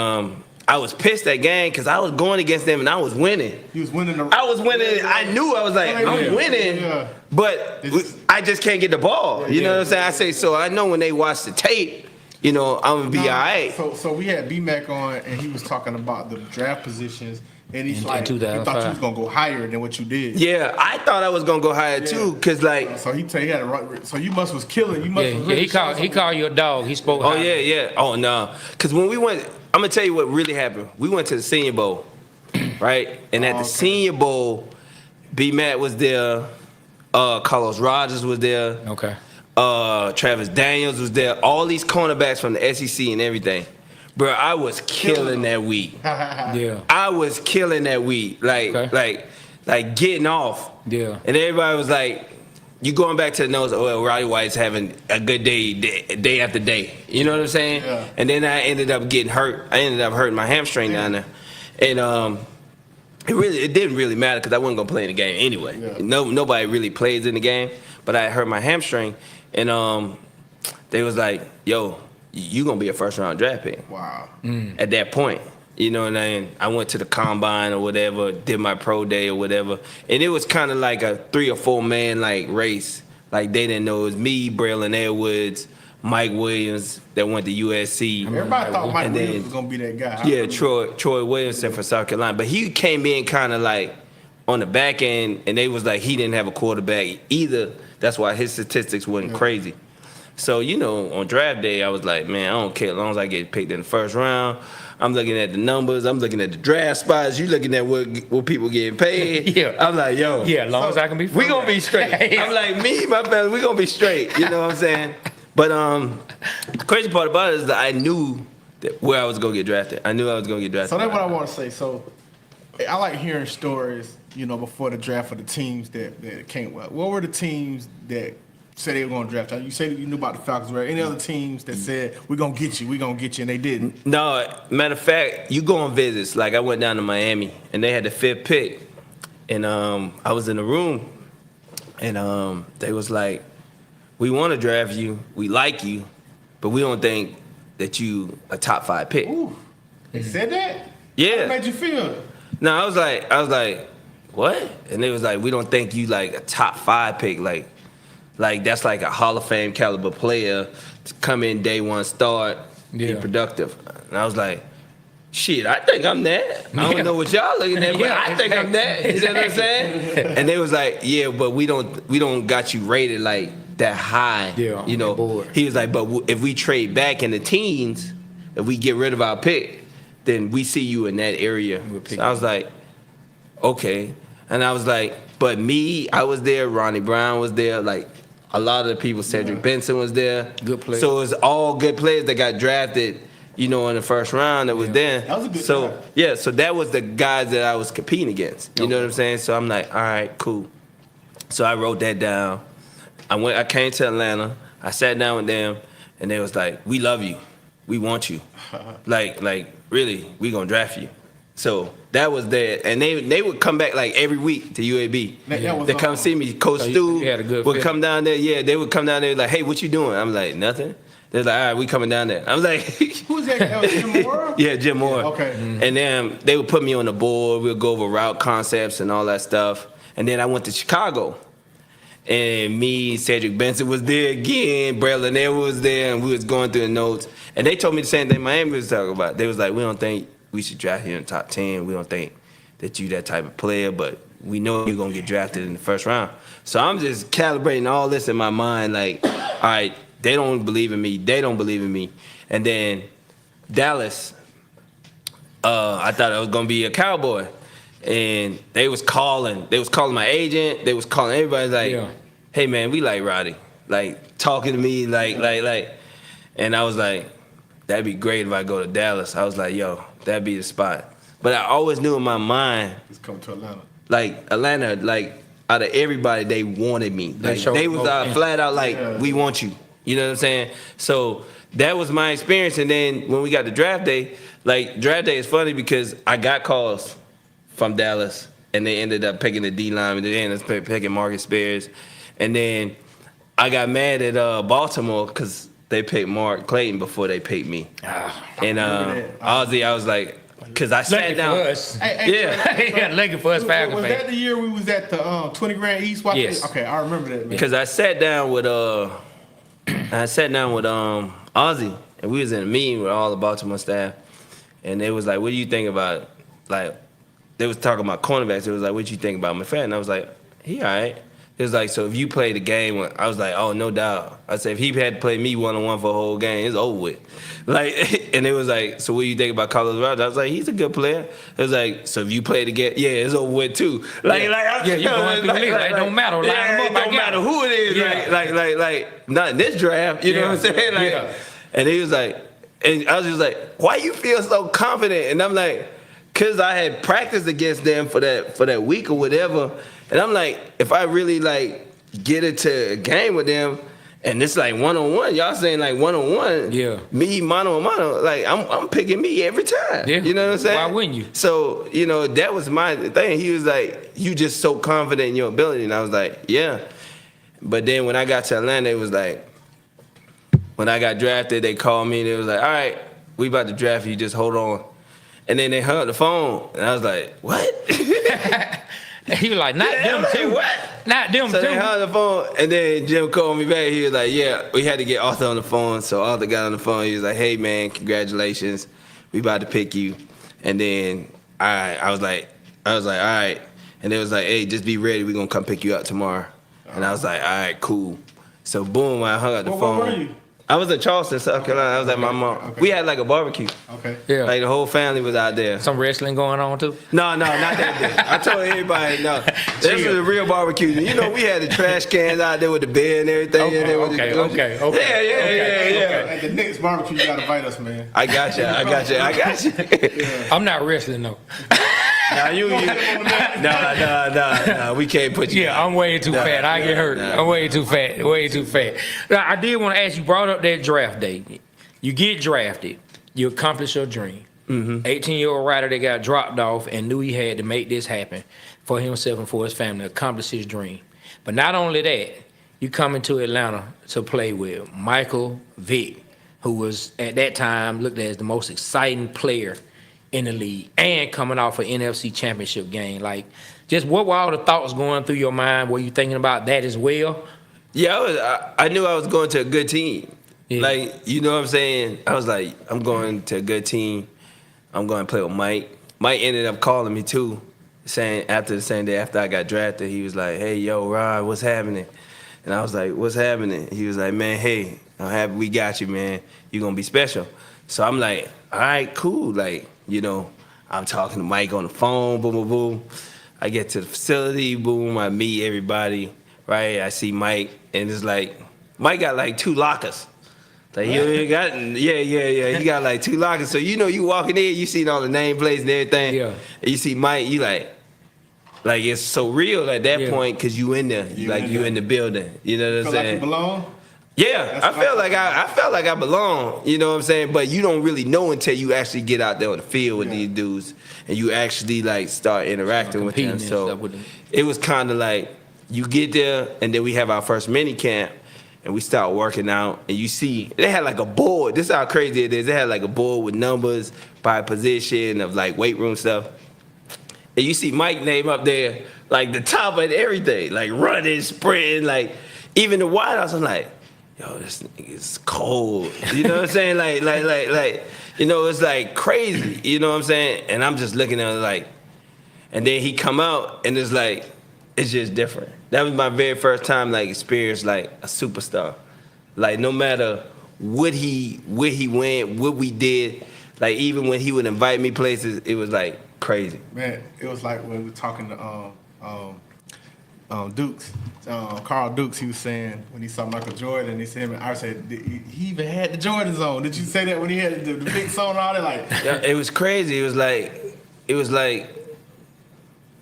I was pissed that game because I was going against them and I was winning. You was winning. I was winning. I knew I was like, I'm winning, Yeah. but I just can't get the ball. You know what I'm saying? I say, so I know when they watch the tape, I'm gonna be all right. So we had B-Mac on, and he was talking about the draft positions, and he's like, he thought 2005. you was gonna go higher than what you did. Yeah, I thought I was gonna go higher too, cause like, So he had a right. So you must was killing. You must. Yeah, was yeah, really he called you a dog. He spoke. oh high. yeah, oh no, cause when we went, I'm gonna tell you what really happened. We went to the Senior Bowl, right? And at the okay. Senior Bowl, B. Matt was there, Carlos Rogers was there. Okay. Travis Daniels was there. All these cornerbacks from the SEC and everything. Bro, I was killing that week. Yeah. I was killing that week. Like getting off. Yeah. And everybody was like, you going back to the nose, well, Roddy White's having a good day after day. You know what I'm saying? Yeah. And then I ended up getting hurt. I ended up hurting my hamstring down there. And it didn't really matter because I wasn't gonna play in the game anyway. Yeah. Nobody really plays in the game, but I hurt my hamstring, and they was like, "Yo, you gonna be a first round draft pick." Wow. At that point, you know what I mean? I went to the combine or whatever, did my pro day or whatever, and it was kind of like a 3 or 4 man like race. Like they didn't know it was me, Braylon Edwards, Mike Williams that went to USC. Everybody thought Mike And Williams then- was gonna be that guy. Yeah, Troy Williamson from South Carolina. But he came in kind of like on the back end, and they was like he didn't have a quarterback either. That's why his statistics wasn't crazy. So, on draft day, I was like, man, I don't care as long as I get picked in the first round. I'm looking at the numbers. I'm looking at the draft spots. You looking at what people getting paid. Yeah. I'm like, yo. Yeah, as long as I can be. We gonna be straight. Yeah. I'm like, me, my family, we gonna be straight. You know what I'm saying? But the crazy part about it is that I knew that where I was gonna get drafted. I knew I was gonna get drafted. So that's what I want to say. So I like hearing stories, before the draft of the teams that came. What were the teams that said they were going to draft you? You said you knew about the Falcons. Were there any other teams that said we're gonna get you, and they didn't? No, matter of fact, you go on visits. Like I went down to Miami, and they had the 5th pick, and I was in the room, and they was like, "We want to draft you. We like you, but we don't think that you a top 5 pick." Ooh, they said that. Yeah. How made you feel? No, I was like, what? And they was like, we don't think you like a top 5 pick. Like that's like a Hall of Fame caliber player to come in day one, start, be Yeah. productive. And I was like, shit, I think I'm that. I don't know what y'all looking at, but Yeah, I think I'm that. You know what I'm saying? And they was like, yeah, but we don't got you rated like that high. Yeah, on the board. He was like, but if we trade back in the teens, if we get rid of our pick, then we see you in that area. So I was like, okay. And I was like, but me, I was there, Ronnie Brown was there, like a lot of the people, Cedric Benson was there. Good players. So it was all good players that got drafted, in the first round that was there. That was a good so draft. yeah, so that was the guys that I was competing against. You know what I'm saying? So I'm like, all right, cool. So I wrote that down. I came to Atlanta, I sat down with them, and they was like, we love you. We want you. like really, we gonna draft you. So that was that, and they would come back like every week to UAB. That was They come see me. Coach So Stu you had a good would fit. come down there. Yeah, they would come down there like, hey, what you doing? I'm like, nothing. They're like, all right, we coming down there. I'm like, Who's that? That was Jim Moore? yeah, Jim Moore. Okay. And then they would put me on the board. We'll go over route concepts and all that stuff. And then I went to Chicago. And me, Cedric Benson was there again. Braylon Edwards was there, and we was going through the notes. And they told me the same thing Miami was talking about. They was like, we don't think we should draft you in the top 10. We don't think that you that type of player, but we know you're going to get drafted in the first round. So I'm just calibrating all this in my mind like, all right, they don't believe in me. They don't believe in me. And then Dallas, I thought I was going to be a Cowboy. And they was calling my agent. They was calling everybody like, Yeah. hey, man, we like Roddy. Like, talking to me like. And I was like, that'd be great if I go to Dallas. I was like, yo, that'd be the spot. But I always knew in my mind, He's coming to Atlanta. like Atlanta, like out of everybody, they wanted me. Like they was flat out like, we want you. You know what I'm saying? So that was my experience. And then when we got to draft day, like draft day is funny because I got calls from Dallas, and they ended up picking the D line, and they ended up picking Marcus Spears, and then I got mad at Baltimore because they picked Mark Clayton before they picked me. And Ozzy, I was like, because I sat down. For us. Yeah, lucky for us Falcons fans. Was that the year we was at the 20 Grand East? Yes. Okay, I remember that. Because I sat down with Ozzy, and we was in a meeting with all the Baltimore staff, and they was like, "What do you think about it?" Like, they was talking about cornerbacks. It was like, "What you think about McFadden?" And I was like, "He all right." It was like, so if you play the game, I was like, oh, no doubt. I said, if he had to play me one-on-one for a whole game, it's over with. Like, and it was like, so what do you think about Carlos Roddy? I was like, he's a good player. It was like, so if you play the game, yeah, it's over with too. Like, you're going through the league. It don't matter. Line them up, it don't matter who it is. Yeah. Like, not in this draft. You know what I'm saying? Like, and he was like, and I was just like, why you feel so confident? And I'm like, cause I had practiced against them for that week or whatever. And I'm like, if I really like get into a game with them, and it's like one-on-one, y'all saying like one-on-one, me mano-a-mano, like I'm picking me every time. Yeah. You know what I'm saying? Why wouldn't you? So, you know, that was my thing. He was like, you just so confident in your ability. And I was like, yeah. But then when I got to Atlanta, it was like, when I got drafted, they called me and it was like, all right, we about to draft you, just hold on. And then they hung up the phone, and I was like, what? He was like, not them too. What? Not them so too. So they hung up the phone, and then Jim called me back. He was like, yeah, we had to get Arthur on the phone. So Arthur got on the phone. He was like, hey, man, congratulations. We about to pick you. And then I was like, all right. And they was like, hey, just be ready. We're going to come pick you up tomorrow. And I was like, all right, cool. So boom, I hung up the phone. Where were you? I was in Charleston, South Carolina. I was at my mom. Okay. We had like a barbecue. Okay. Yeah. Like the whole family was out there. Some wrestling going on too? No, not that big. I told everybody, no. This was a real barbecue. You know, we had the trash cans out there with the bed and everything. Okay. Yeah. At the next barbecue, you gotta invite us, man. I got you. Yeah. I'm not wrestling though. Nah, we can't put you. Yeah, I'm way too fat. I get hurt. I'm way too fat. Now, I did want to ask you, brought up that draft day. You get drafted. You accomplish your dream. 18-year-old Roddy that got dropped off and knew he had to make this happen for himself and for his family, accomplish his dream. But not only that, you come into Atlanta to play with Michael Vick, who was at that time looked at as the most exciting player in the league, and coming off an NFC championship game. Like, just what were all the thoughts going through your mind? Were you thinking about that as well? Yeah, I knew I was going to a good team. Yeah. Like, you know what I'm saying? I was like, I'm going to a good team. I'm going to play with Mike. Mike ended up calling me too, saying after the same day after I got drafted, he was like, hey, yo, Rod, what's happening? And I was like, what's happening? He was like, man, hey, I'm happy we got you, man. You're going to be special. So I'm like, all right, cool. Like, you know, I'm talking to Mike on the phone, boom, boom, boom. I get to the facility, boom, I meet everybody, right? I see Mike, and it's like, Mike got like 2 lockers. Like, he got, he got like 2 lockers. So, you know, you walking in, you see all the nameplates and everything. Yeah. And you see Mike, you like it's so real at that point because you in there. You in the building. You know what I'm saying? Like you belong? Yeah, I felt like I belong, you know what I'm saying? But you don't really know until you actually get out there on the field with these dudes and you actually like start interacting with them. So it was kind of like you get there and then we have our first mini camp and we start working out and you see they had like a board. This is how crazy it is. They had like a board with numbers by position of like weight room stuff. And you see Mike name up there like the top of everything, like running, sprinting, like even the wideouts. I'm like, yo, this nigga's cold. You know what I'm saying? Like, you know, it's like crazy. You know what I'm saying? And I'm just looking at it like, and then he come out and it's like, it's just different. That was my very first time like experience like a superstar. Like no matter where he went, what we did, like even when he would invite me places, it was like crazy. Man, it was like when we were talking to Dukes, Carl Dukes, he was saying when he saw Michael Jordan, he said him and I said he even had the Jordans on. Did you say that when he had the big song and all that? Like, yeah, it was crazy. It was like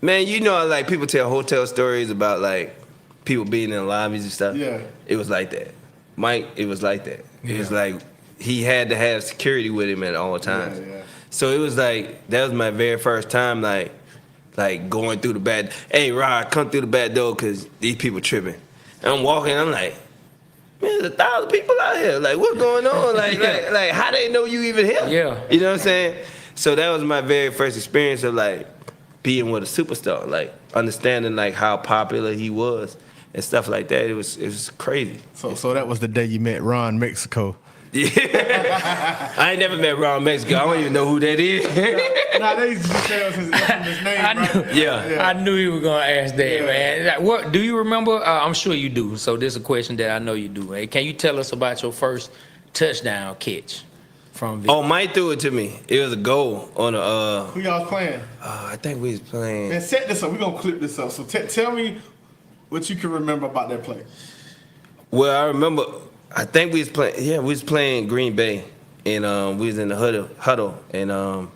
Man, you know, like people tell hotel stories about like people being in the lobbies and stuff. Yeah. It was like that. Mike, it was like that. It was Yeah. like he had to have security with him at all times. Yeah. So it was like that was my very first time like going through the back. Hey, Rod, come through the back door because these people tripping. And I'm walking. I'm like, man, there's 1,000 people out here. Like, what's going on? Like, how they know you even here? Yeah. You know what I'm saying? So that was my very first experience of like being with a superstar, like understanding like how popular he was and stuff like that. It was crazy. So that was the day you met Ron Mexico. Yeah. I ain't never met Ron Mexico. I don't even know who that is. Nah, they used to just tell us his name, I knew, right? Yeah. I knew you were gonna ask that, man. Like, what do you remember? I'm sure you do. So this is a question that I know you do. Hey, can you tell us about your first touchdown catch from? Vic? Oh, Mike threw it to me. It was a goal on a. Who y'all was playing? I think we was playing. Man, set this up. We're going to clip this up. So tell me what you can remember about that play. Well, I remember. I think we was playing. Yeah, we was playing Green Bay, and we was in the huddle, and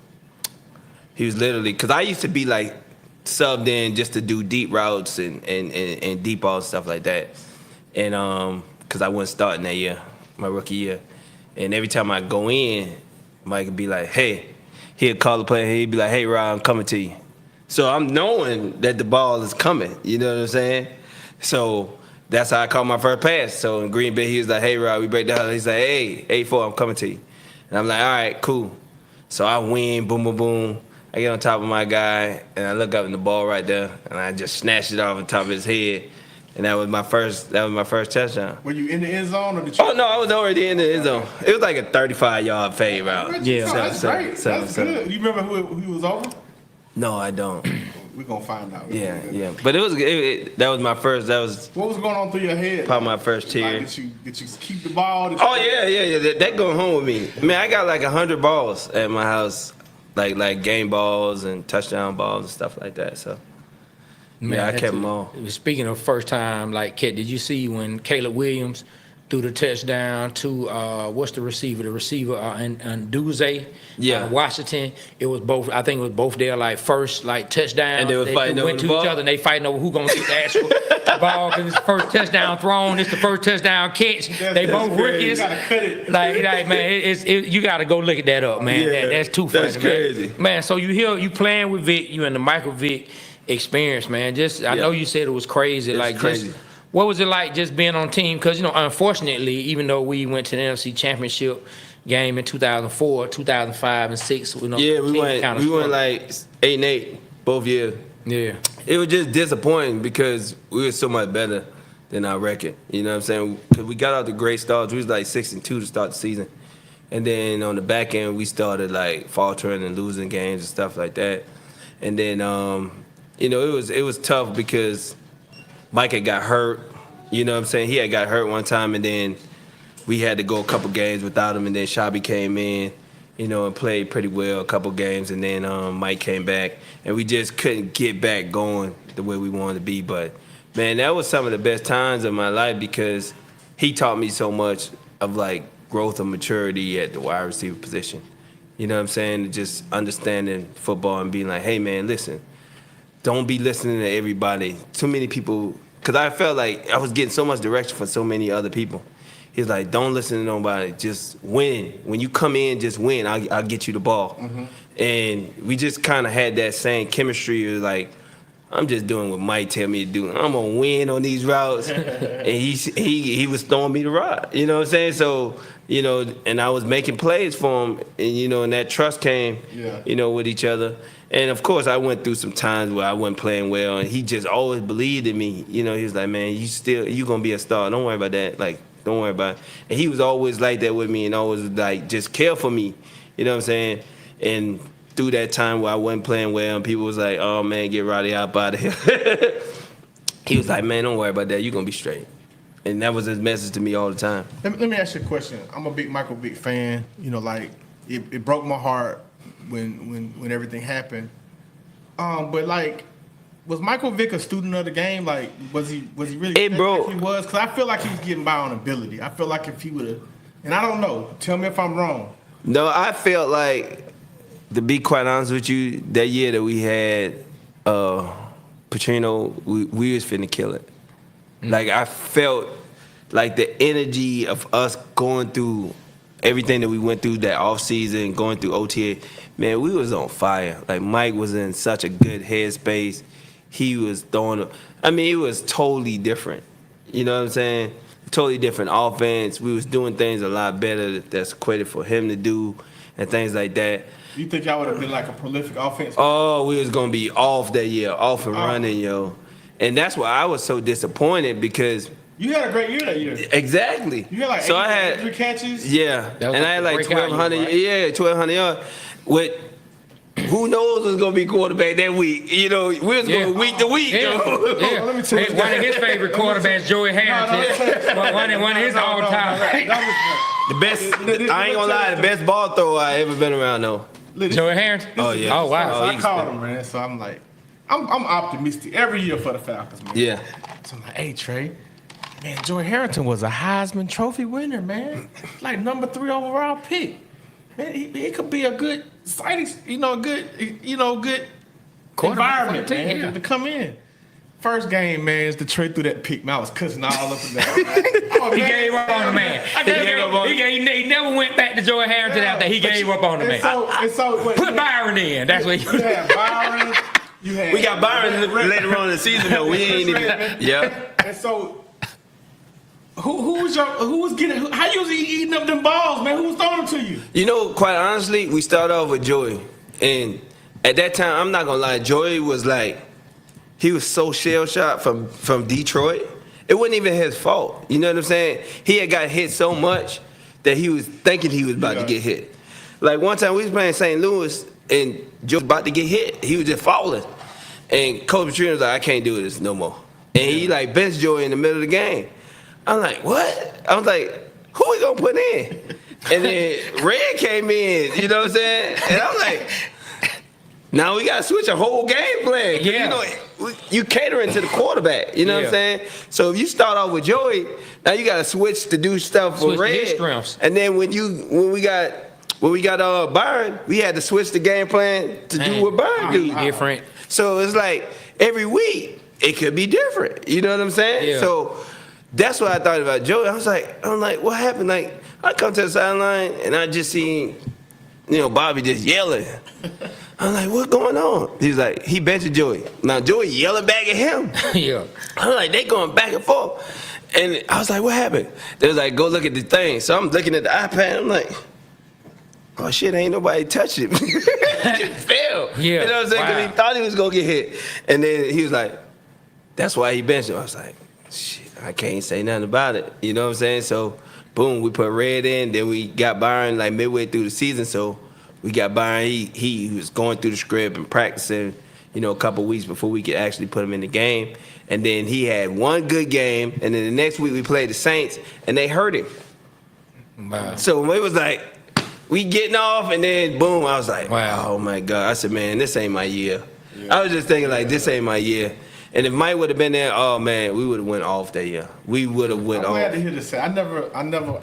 he was literally because I used to be like subbed in just to do deep routes and deep balls and stuff like that, and because I wasn't starting that year, my rookie year, and every time I go in, Mike would be like, "Hey," he'd call the player, he'd be like, "Hey, Rod, I'm coming to you," so I'm knowing that the ball is coming. You know what I'm saying? So. That's how I caught my first pass. So in Green Bay, he was like, "Hey, Rod, we break down." He's like, "Hey, 8-4, I'm coming to you." And I'm like, "All right, cool." So I win, boom, boom, boom. I get on top of my guy, and I look up in the ball right there, and I just snatched it off the top of his head. And that was my first touchdown. Were you in the end zone or did you? Oh, no, I was already in the end zone. It was like a 35-yard fade route. Yeah. That's great. That's good. You remember who he was over? No, I don't. We're going to find out. Yeah. But that was my first, that was What was going on through your head? probably my first tear. Like, did you keep the ball? Oh yeah. That going home with me. Man, I got like 100 balls at my house, like game balls and touchdown balls and stuff like that. So yeah, I kept them all. Speaking of first time, like, did you see when Caleb Williams threw the touchdown to what's the receiver? The receiver and Duze, Washington. It was both. I think it was both their like first like touchdown. And they were fighting over went the to ball? each other and they fighting over who gonna get the actual ball because it's the first touchdown thrown. It's the first touchdown catch. They both rookies. You gotta cut it. Like man, you gotta go look at that up, man. Yeah, That's too funny, that's crazy. man. So you playing with Vic, you in the Michael Vick experience, man. I know you said it was crazy. It's like crazy. Just, what was it like just being on team? Because, unfortunately, even though we went to the NFC Championship game in 2004, 2005, and 6, We went like 8-8 both years. Yeah. It was just disappointing because we were so much better than our record. You know what I'm saying? 'Cause we got out the great starts. We was like 6-2 to start the season. And then on the back end, we started like faltering and losing games and stuff like that. And then, it was tough because Mike had got hurt. You know what I'm saying? He had got hurt one time, and then we had to go a couple games without him, and then Shabby came in, and played pretty well a couple games, and then Mike came back, and we just couldn't get back going the way we wanted to be. But, man, that was some of the best times of my life because he taught me so much of, like, growth and maturity at the wide receiver position. You know what I'm saying? Just understanding football and being like, hey, man, listen, don't be listening to everybody. Too many people, because I felt like I was getting so much direction from so many other people. He's like, don't listen to nobody. Just win. When you come in, just win. I'll get you the ball. Mm-hmm. And we just kind of had that same chemistry. It was like, I'm just doing what Mike tell me to do. I'm going to win on these routes. And he was throwing me the rod. You know what I'm saying? So, and I was making plays for him. And, and that trust came, with each other. And, of course, I went through some times where I wasn't playing well. And he just always believed in me. He was like, man, you going to be a star. Don't worry about that. Like, don't worry about it. And he was always like that with me and always, like, just care for me. You know what I'm saying? And through that time where I wasn't playing well and people was like, oh, man, get Roddy out of here. He was like, man, don't worry about that. You're going to be straight. And that was his message to me all the time. Let me ask you a question. I'm a big Michael Vick fan. It broke my heart when everything happened. But like, was Michael Vick a student of the game? Like, was he really? It broke. He was, because I feel like he was getting by on ability. I feel like if he would have, and I don't know. Tell me if I'm wrong. No, I felt like, to be quite honest with you, that year that we had Petrino, we was finna kill it. Like, I felt like the energy of us going through everything that we went through that offseason, going through OTA, man, we was on fire. Like, Mike was in such a good headspace. He was it was totally different. You know what I'm saying? Totally different offense. We was doing things a lot better that's equated for him to do and things like that. You think y'all would have been like a prolific offense? Oh, we was going to be off that year, off and running, yo. And that's why I was so disappointed because you had a great year that year. Exactly. You had like I had 3 catches. Yeah, and I had like 1,200. Right? Yeah, 1,200 yards. With who knows who's gonna be quarterback that week? You know, we was going week to week. Yeah. Let me tell you, one of his favorite quarterbacks, Joey Harrington. One of his all-time. The best. I ain't gonna lie. The best ball thrower I ever been around though. Joey Harrington. Oh yeah. Oh wow. I called him, man. So I'm like, I'm optimistic every year for the Falcons, man. Yeah. So I'm like, hey Trey. Man, Joey Harrington was a Heisman Trophy winner, man. Like number 3 overall pick. Man, he could be a good sighting, good environment, man, to come in. First game, man, is Detroit threw that pick. Man, I was cussing all up and down. He gave up on the man. He never went back to Joey Harrington out there. He gave up on the man. Put Byron in. That's what you had. Byron. We got Byron later on in the season, though. We ain't even. Yeah. And so. Who was getting? How you was eating up them balls, man? Who was throwing them to you? You know, quite honestly, we started off with Joey, and at that time, I'm not gonna lie, Joey was like, he was so shell shocked from Detroit. It wasn't even his fault. You know what I'm saying? He had got hit so much that he was thinking he was about to get hit. Like one time we was playing St. Louis, and Joe was about to get hit. He was just falling, and Coach Petrino was like, I can't do this no more, and he like benched Joey in the middle of the game. I'm like, what? I was like, who we gonna put in? And then Red came in, you know what I'm saying? And I'm like, now we gotta switch a whole game plan. Yeah. You catering to the quarterback, you know what I'm saying? So if you start off with Joey, now you gotta switch to do stuff for Red. And then when we got Byron, we had to switch the game plan to do what Byron do. Different. So it's like every week it could be different. You know what I'm saying? Yeah. So that's what I thought about Joey. I was like, what happened? Like, I come to the sideline and I just seen, Bobby just yelling. I'm like, what's going on? He's like, he benched Joey. Now Joey yelling back at him. Yeah. I'm like, they going back and forth. And I was like, what happened? They was like, go look at the thing. So I'm looking at the iPad. I'm like, oh shit, ain't nobody touched it. It fell. Yeah. You know what I'm saying? Because he thought he was going to get hit. And then he was like, that's why he benched him. I was like, shit. I can't say nothing about it. You know what I'm saying? So, boom, we put Red in. Then we got Byron like midway through the season. So, we got Byron. He was going through the script and practicing, a couple weeks before we could actually put him in the game. And then he had one good game. And then the next week we played the Saints, and they hurt him. Wow. So, it was like, we getting off, and then, boom, I was like, wow. Oh, my God. I said, man, this ain't my year. Yeah. I was just thinking, like, this ain't my year. And if Mike would have been there, oh man, we would have went off that year. We would have went off. I'm glad to hear this. I never.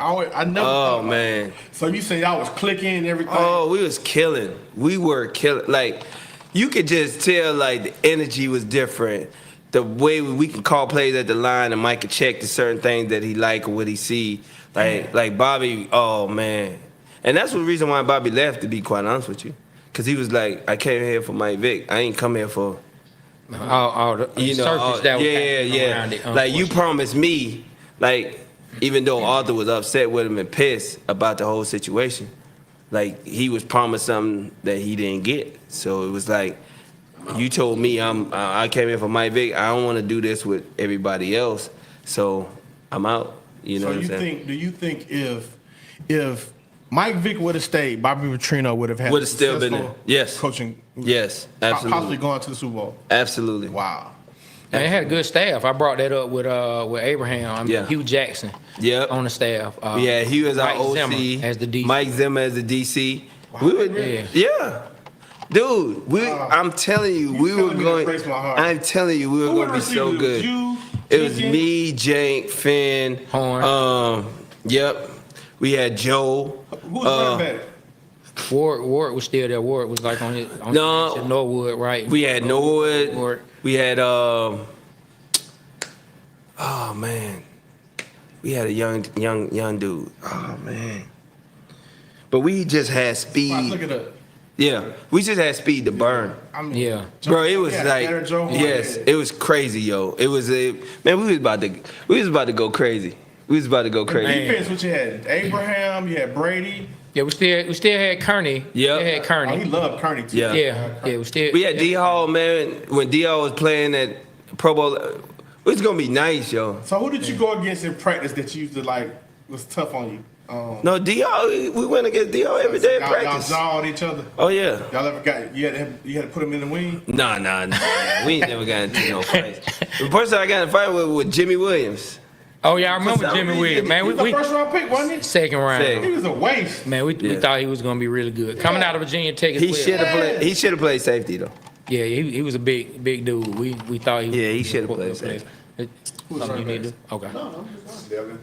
Oh man. So you say y'all was clicking and everything? Oh, we was killing. We were killing. Like, you could just tell like the energy was different. The way we can call plays at the line, and Mike could check the certain things that he like or what he see. Like Bobby. Oh man. And that's the reason why Bobby left. To be quite honest with you, because he was like, I came here for Mike Vick. I ain't come here for. All the surface that was around it. Like you promised me, like even though Arthur was upset with him and pissed about the whole situation, like he was promised something that he didn't get. So it was like, you told me I came in for Mike Vick. I don't want to do this with everybody else, so I'm out. You know what I'm saying? Do you think if Mike Vick would have stayed, Bobby Petrino would have still been there? Yes. Coaching. Yes, absolutely. Possibly going to the Super Bowl. Absolutely. Wow. And they had a good staff. I brought that up with Abraham. Hugh Jackson. Yep. On the staff. He was our OC. Zimmer as the DC. Mike Zimmer as the DC. Wow. We were, dude. I'm telling you, we were going. I'm telling you, we were going to be so good. It was me, Jank, Finn, Horn. Yep. We had Joe. Who's running back? Ward was still there. Ward was like on No. Norwood, right? We had Norwood. Ward. We had oh man, we had a young dude. Oh man, but we just had speed. Look at that. Yeah, we just had speed to burn. I mean, Yeah. Bro, it was like, better Joe Horn. yes, it was crazy, yo. It was man, we was about to go crazy. We was about to go crazy. Defense, what you had? Abraham, you had Brady. Yeah, we still had Kearney. Yep. We had Oh, he Kearney. loved Kearney too. Yeah. Yeah, we still. We had D Hall, man. When D Hall was playing at Pro Bowl, it was gonna be nice, yo. So who did you go against in practice that you used to like was tough on you? No, D Hall, we went against D Hall every day in practice. Y'all jawed each other. Oh yeah. Y'all ever got you had to put him in the wing? Nah. We ain't never got into no fights. The person I got in a fight with was Jimmy Williams. Oh yeah, I remember For some Jimmy reason, Williams, man. He was the first round pick, wasn't he? Second round. Second. He was a waste. Man, we Yeah. thought he was gonna be really good. Coming out of Virginia Tech as He well. should have played. He should have played safety though. Yeah, he was a big dude. We thought he was. Yeah, he should have played a safety. Something you need to do? Okay. Devin.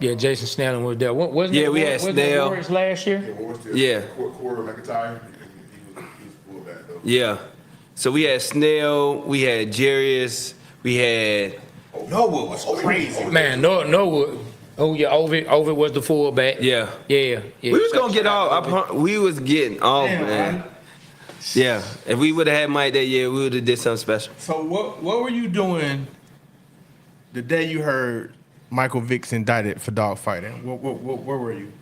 Yeah, Jason Snelling was there. Wasn't Yeah, it, we had wasn't Snell. it Warriors last year? Yeah. Corey McIntyre. He was fullback though. Yeah. So we had Snell, we had Jarius, we had Norwood was crazy. Man, Norwood. Oh yeah, Ovid was the fullback. yeah. Yeah. We was gonna get off. We was getting off, Damn, man. man. Yeah. If we would have had Mike that year, we would have did something special. So what were you doing the day you heard Michael Vick's indicted for dog fighting? Where were you?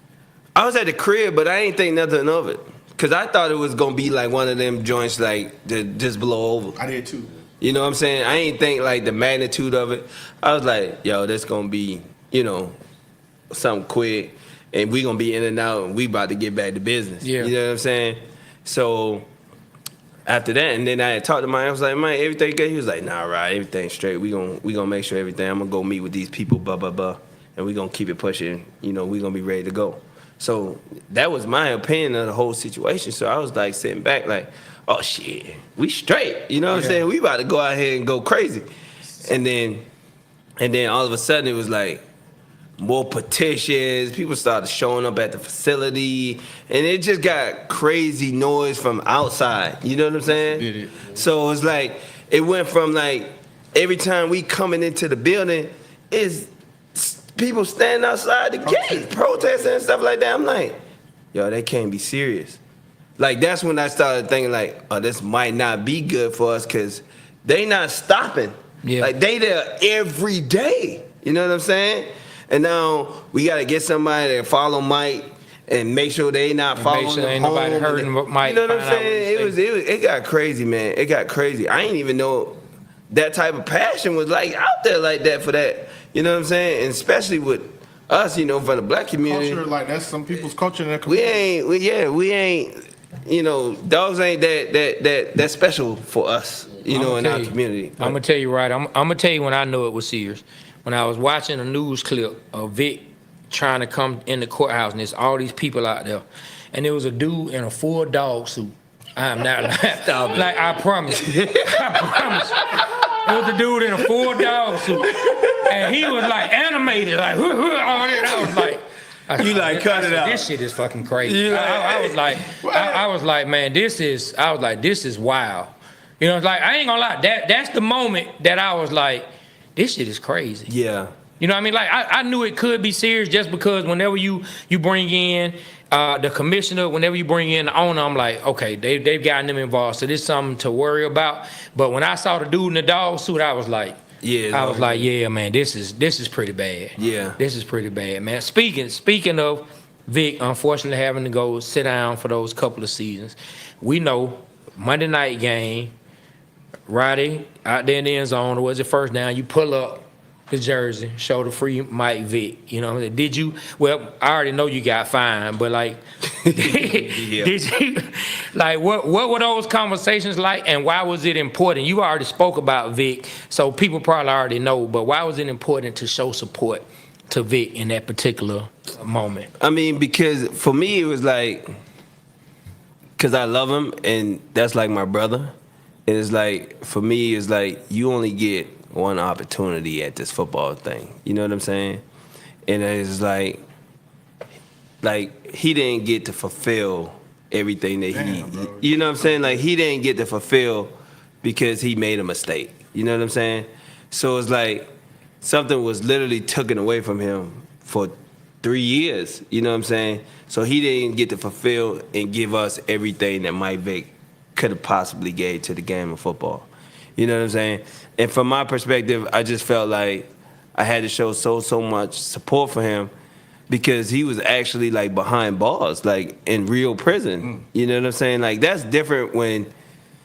I was at the crib, but I ain't think nothing of it. Cause I thought it was gonna be like one of them joints like that just blow over. I did too. You know what I'm saying? I ain't think like the magnitude of it. I was like, yo, this gonna be, something quick, and we gonna be in and out, and we about to get back to business. Yeah. You know what I'm saying? So after that, and then I had talked to Mike. I was like, Mike, everything good? He was like, nah, right, everything's straight. We gonna make sure everything. I'm gonna go meet with these people, blah blah blah, and we gonna keep it pushing. We gonna be ready to go. So that was my opinion of the whole situation. So I was like sitting back, like, oh shit, we straight. You know what I'm saying? We about to go out here and go crazy. And then all of a sudden it was like more petitions. People started showing up at the facility, and it just got crazy noise from outside. You know what I'm saying? Did it. So it's like it went from like every time we coming into the building is people standing outside the gate protesting and stuff like that. I'm like, yo, they can't be serious. Like that's when I started thinking like, oh, this might not be good for us because they not stopping. Yeah. Like they there every day. You know what I'm saying? And now we got to get somebody to follow Mike and make sure they not following make sure him ain't nobody home. hurting Mike. You know what I'm find out saying? what he It got crazy, man. It got crazy. I ain't even know that type of passion was like out there like that for that. You know what I'm saying? And especially with us, from the black community. Culture, like that's some people's culture in that We community. ain't. Dogs ain't that special for us. In our community. I'm gonna tell you right. I'm gonna tell you when I know it was serious. When I was watching a news clip of Vic trying to come in the courthouse, and there's all these people out there, and there was a dude in a full dog suit. I'm not lying. Like I promise. I promise. There was a dude in a full dog suit, and he was like animated, like all that. I was like. You like cut it out. This shit is fucking crazy. You like- I was like, man, this is wild. Like I ain't gonna lie. That's the moment that I was like, this shit is crazy. Yeah. You know what I mean? Like I knew it could be serious just because whenever you bring in the commissioner, whenever you bring in the owner, I'm like, okay, they've gotten them involved, so this is something to worry about. But when I saw the dude in the dog suit, I was like, yeah, man, this is pretty bad. Yeah. This is pretty bad, man. Speaking of Vic, unfortunately having to go sit down for those couple of seasons, we know Monday night game, Roddy out there in the end zone, or was it first down? You pull up the jersey, show the free Mike Vick. Did you? Well, I already know you got fined, but like, did you? Like, what were those conversations like, and why was it important? You already spoke about Vic, so people probably already know. But why was it important to show support to Vic in that particular moment? I mean, because for me it was like, because I love him, and that's like my brother. And it's like, for me, it's like you only get one opportunity at this football thing. You know what I'm saying? And it's like, like he didn't get to fulfill everything that Damn, bro. you know what I'm saying? Like he didn't get to fulfill because he made a mistake. You know what I'm saying? So it's like something was literally taken away from him for 3 years. You know what I'm saying? So he didn't get to fulfill and give us everything that Mike Vick could have possibly gave to the game of football. You know what I'm saying? And from my perspective, I just felt like I had to show so much support for him because he was actually like behind bars, like in real prison. You know what I'm saying? Like that's different when,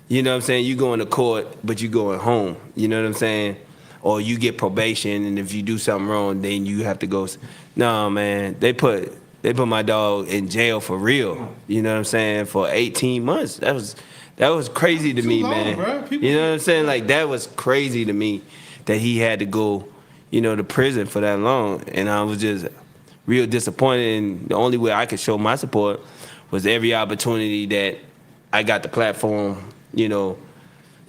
you know what I'm saying, you go into court, but you going home. You know what I'm saying? Or you get probation, and if you do something wrong, then you have to go. No, man, they put my dog in jail for real. You know what I'm saying? For 18 months. That was crazy to me, long, man. bro. People- You know what I'm saying? Like that was crazy to me that he had to go, you know, to prison for that long, and I was just real disappointed. And the only way I could show my support was every opportunity that I got the platform. You know,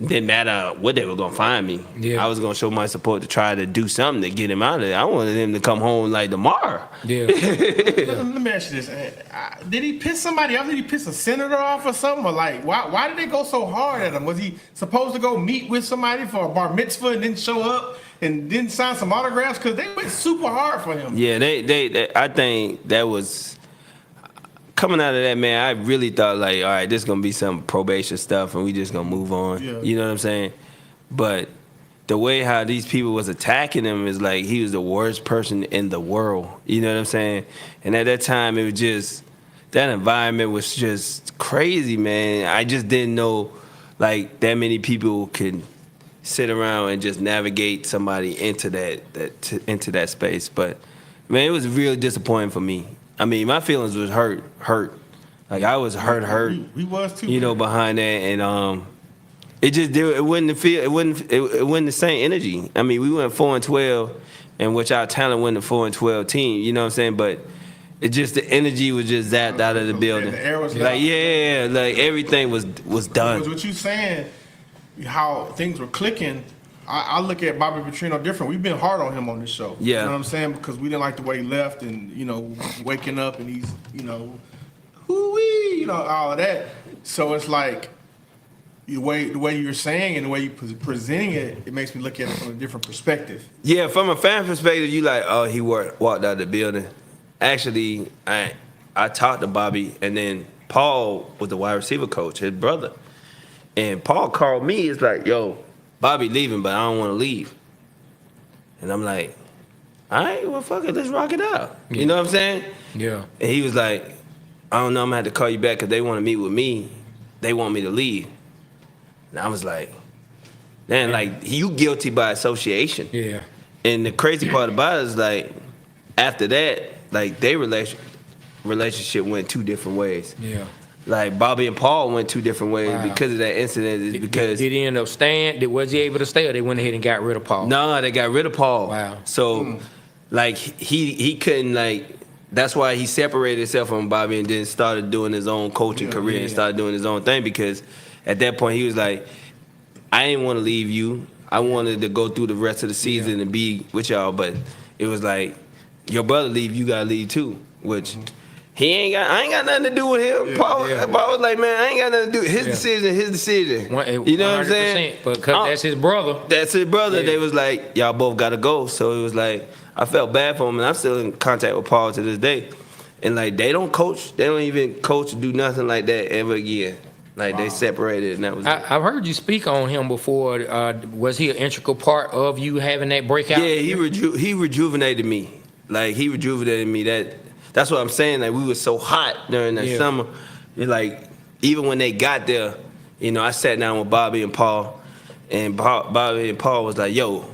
didn't matter what they were gonna find me. Yeah. I was gonna show my support to try to do something to get him out of there. I wanted him to come home like tomorrow. Yeah. Let me ask you this: did he piss somebody off? Did he piss a senator off or something? Or like, why did they go so hard at him? Was he supposed to go meet with somebody for a bar mitzvah and didn't show up and didn't sign some autographs? Because they went super hard for him. Yeah, they I think that was coming out of that, man. I really thought like, all right, this is gonna be some probation stuff, and we just gonna move on. Yeah. You know what I'm saying? But the way how these people was attacking him is like he was the worst person in the world. You know what I'm saying? And at that time, it was just that environment was just crazy, man. I just didn't know like that many people could sit around and just navigate somebody into that space. But man, it was really disappointing for me. I mean, my feelings was hurt. Like I was hurt. We was too. You know, behind that, and it just did. It wasn't the same energy. I mean, we went 4-12, and which our talent went the 4-12 team. You know what I'm saying? But it just the energy was just zapped out of the building. The air was like like everything was done. Because what you saying, how things were clicking. I look at Bobby Petrino different. We've been hard on him on this show. Yeah. You know what I'm saying? Because we didn't like the way he left and, you know, waking up and he's, you know, hoo-wee, you know, all of that. So it's like the way you're saying and the way you're presenting it, it makes me look at it from a different perspective. Yeah, from a fan perspective, you like, oh, he walked out the building. Actually, I talked to Bobby, and then Paul was the wide receiver coach, his brother. And Paul called me. It's like, yo, Bobby leaving, but I don't want to leave. And I'm like, all right, well, fuck it, let's rock it out. Yeah. You know what I'm saying? Yeah. And he was like, I don't know, I'm going to have to call you back because they want to meet with me. They want me to leave. And I was like, man, like, you guilty by association. Yeah. And the crazy part about it is, like, after that, like, their relationship went two different ways. Yeah. Like, Bobby and Paul went two different ways Wow. because of that incident. Is because Did he end up staying? Was he able to stay, or they went ahead and got rid of Paul? no, they got rid of Paul. Wow. So, like, he couldn't, like, that's why he separated himself from Bobby and then started doing his own coaching career and started doing his own thing because at that point he was like, I didn't want to leave you. I wanted to go through the rest of the season and be with y'all, but it was like, your brother leave, you gotta leave too, which I ain't got nothing to do with him. Paul was like, man, I ain't got nothing to do. His decision. You know what I'm saying? Because that's his brother. That's his brother. Yeah. They was like, y'all both gotta go. So it was like, I felt bad for him, and I'm still in contact with Paul to this day. And like, they don't even coach, do nothing like that ever again. Like they separated, and that was it. I've heard you speak on him before. Was he an integral part of you having that breakout? Yeah, he rejuvenated me. Like he rejuvenated me. That's what I'm saying. Like we were so hot during that summer. It's like even when they got there, you know, I sat down with Bobby and Paul, and Bobby and Paul was like, "Yo,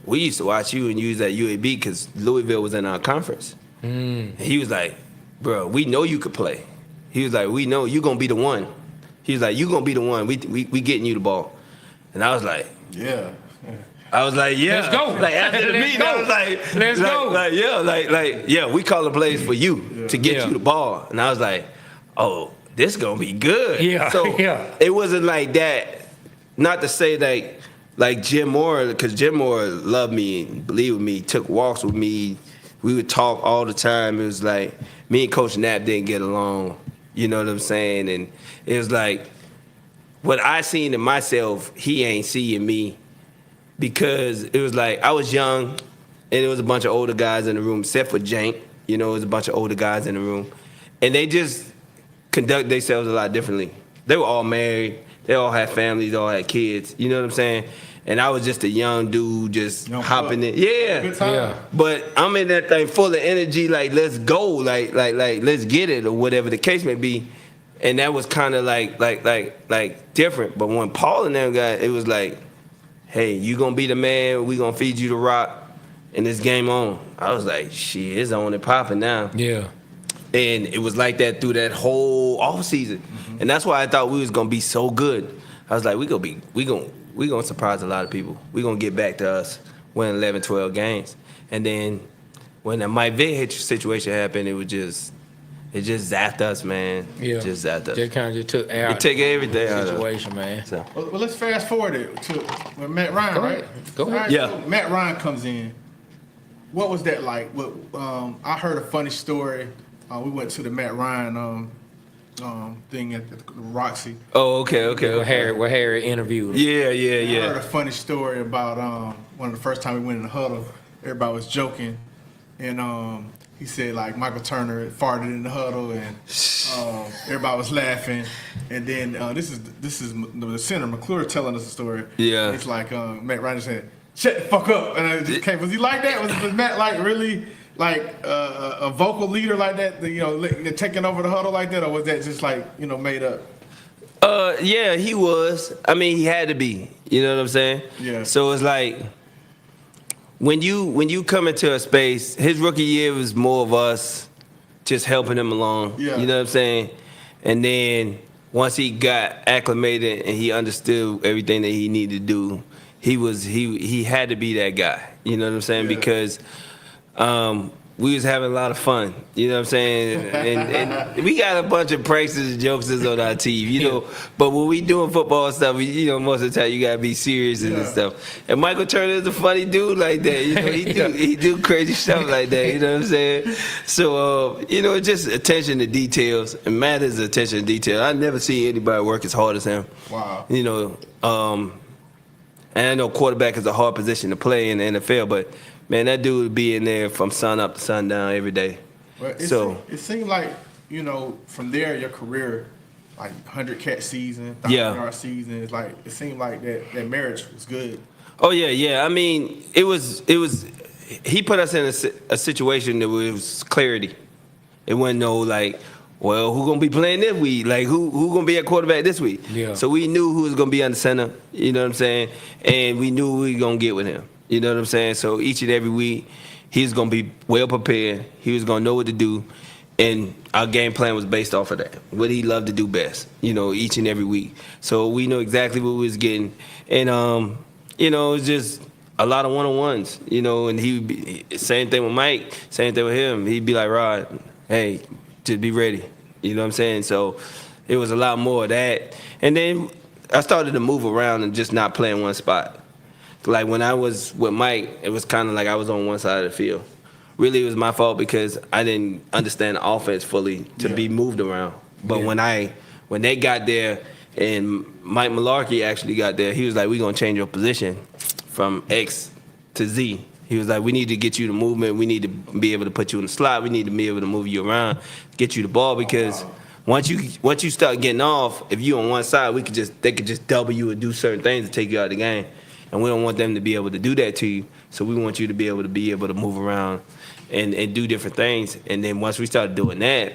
we used to watch you and use at UAB because Louisville was in our conference." And he was like, "Bro, we know you could play." He was like, "We know you gonna be the one." He was like, "You gonna be the one. We getting you the ball." And I was like, Yeah. I was like, yeah. Let's go. Like after the Let's meeting, go. I was like, Let's go. Like, we calling plays for you to get you the ball. And I was like, oh, this gonna be good. Yeah. So Yeah. it wasn't like that. Not to say like Jim Moore, because Jim Moore loved me and believed with me, took walks with me. We would talk all the time. It was like me and Coach Knapp didn't get along. You know what I'm saying? And it was like, what I seen in myself, he ain't seeing me, because it was like I was young, and there was a bunch of older guys in the room, except for Jank. You know, it was a bunch of older guys in the room, and they just conduct themselves a lot differently. They were all married. They all had families. They all had kids. You know what I'm saying? And I was just a young dude, just hopping in. Yeah. Good time. Yeah. But I'm in that thing full of energy, like let's go, like let's get it, or whatever the case may be. And that was kind of like different. But when Paul and them got, it was like, hey, you gonna be the man, we gonna feed you the rock, and this game on. I was like, shit, it's on and popping now. Yeah. And it was like that through that whole off season. Mm-hmm. And that's why I thought we was gonna be so good. I was like, we gonna surprise a lot of people. We gonna get back to us winning 11, 12 games. And then when the Mike Vick situation happened, it just zapped us, man. Yeah. Just zapped us. Just kind of just took out. It took everything out of it. Situation, man. So. Well, let's fast forward it to when Matt Ryan, Go right? ahead. Go ahead. All right, Yeah. so Matt Ryan comes in. What was that like? What I heard a funny story. We went to the Matt Ryan thing at the Roxy. Oh, okay. Where Harry interviewed him. Yeah. I heard a funny story about one of the first time we went in the huddle. Everybody was joking, and he said like Michael Turner farted in the huddle, and everybody was laughing. And then this is the center McClure telling us a story. Yeah. It's like Matt Ryan said, "Shut the fuck up," and I just came. Was he like that? Was Matt like really like a vocal leader like that? You know, taking over the huddle like that, or was that just like made up? Yeah, he was. I mean, he had to be. You know what I'm saying? Yeah. So it's like when you come into a space, his rookie year was more of us just helping him along. Yeah. You know what I'm saying? And then once he got acclimated and he understood everything that he needed to do, he had to be that guy. You know what I'm saying? Yeah. Because we was having a lot of fun, you know what I'm saying? And we got a bunch of pranks and jokes on our team, you know. But when we doing football stuff, most of the time you gotta be serious and stuff. And Michael Turner is a funny dude like that, you know. He do crazy stuff like that, you know what I'm saying? So it's just attention to details, and Matt is attention to detail. I never see anybody work as hard as him. Wow. You know, and I know quarterback is a hard position to play in the NFL, but man, that dude would be in there from sun up to sundown every day. Well, it seemed like, from there, your career, like 100 catch season, 1,000-yard season, it's like it seemed like that marriage was good. Oh yeah. I mean, it was. He put us in a situation that was clarity. It wasn't no like, well, who gonna be playing this week? Like who gonna be at quarterback this week? Yeah. So we knew who was gonna be on the center. You know what I'm saying? And we knew we were gonna get with him. You know what I'm saying? So each and every week, he was going to be well prepared. He was going to know what to do. And our game plan was based off of that, what he loved to do best, each and every week. So we knew exactly what we was getting. And, it was just a lot of one-on-ones, and he would be, same thing with Mike, same thing with him. He'd be like, Rod, hey, just be ready. You know what I'm saying? So it was a lot more of that. And then I started to move around and just not play in one spot. Like when I was with Mike, it was kind of like I was on one side of the field. Really, it was my fault because I didn't understand the offense fully to be moved around. But when they got there and Mike Mularkey actually got there, he was like, we're going to change your position from X to Z. He was like, we need to get you the movement. We need to be able to put you in the slot. We need to be able to move you around, get you the ball because once you start getting off, if you on one side, they could just double you and do certain things to take you out of the game. And we don't want them to be able to do that to you. So we want you to be able to move around and do different things. And then once we started doing that,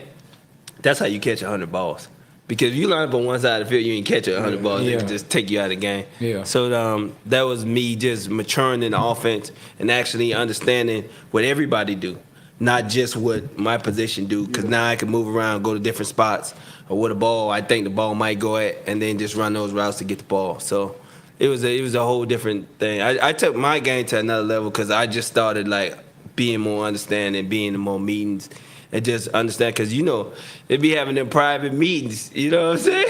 that's how you catch 100 balls. Because if you line up on one side of the field, you ain't catch 100 balls. They can just take you out of the game. Yeah. So that was me just maturing in the offense and actually understanding what everybody do, not just what my position do. Because now I can move around, go to different spots, or with a ball I think the ball might go at, and then just run those routes to get the ball. So it was a whole different thing. I took my game to another level because I just started like being more understanding, being in more meetings, and just understand, because they be having them private meetings. You know what I'm saying?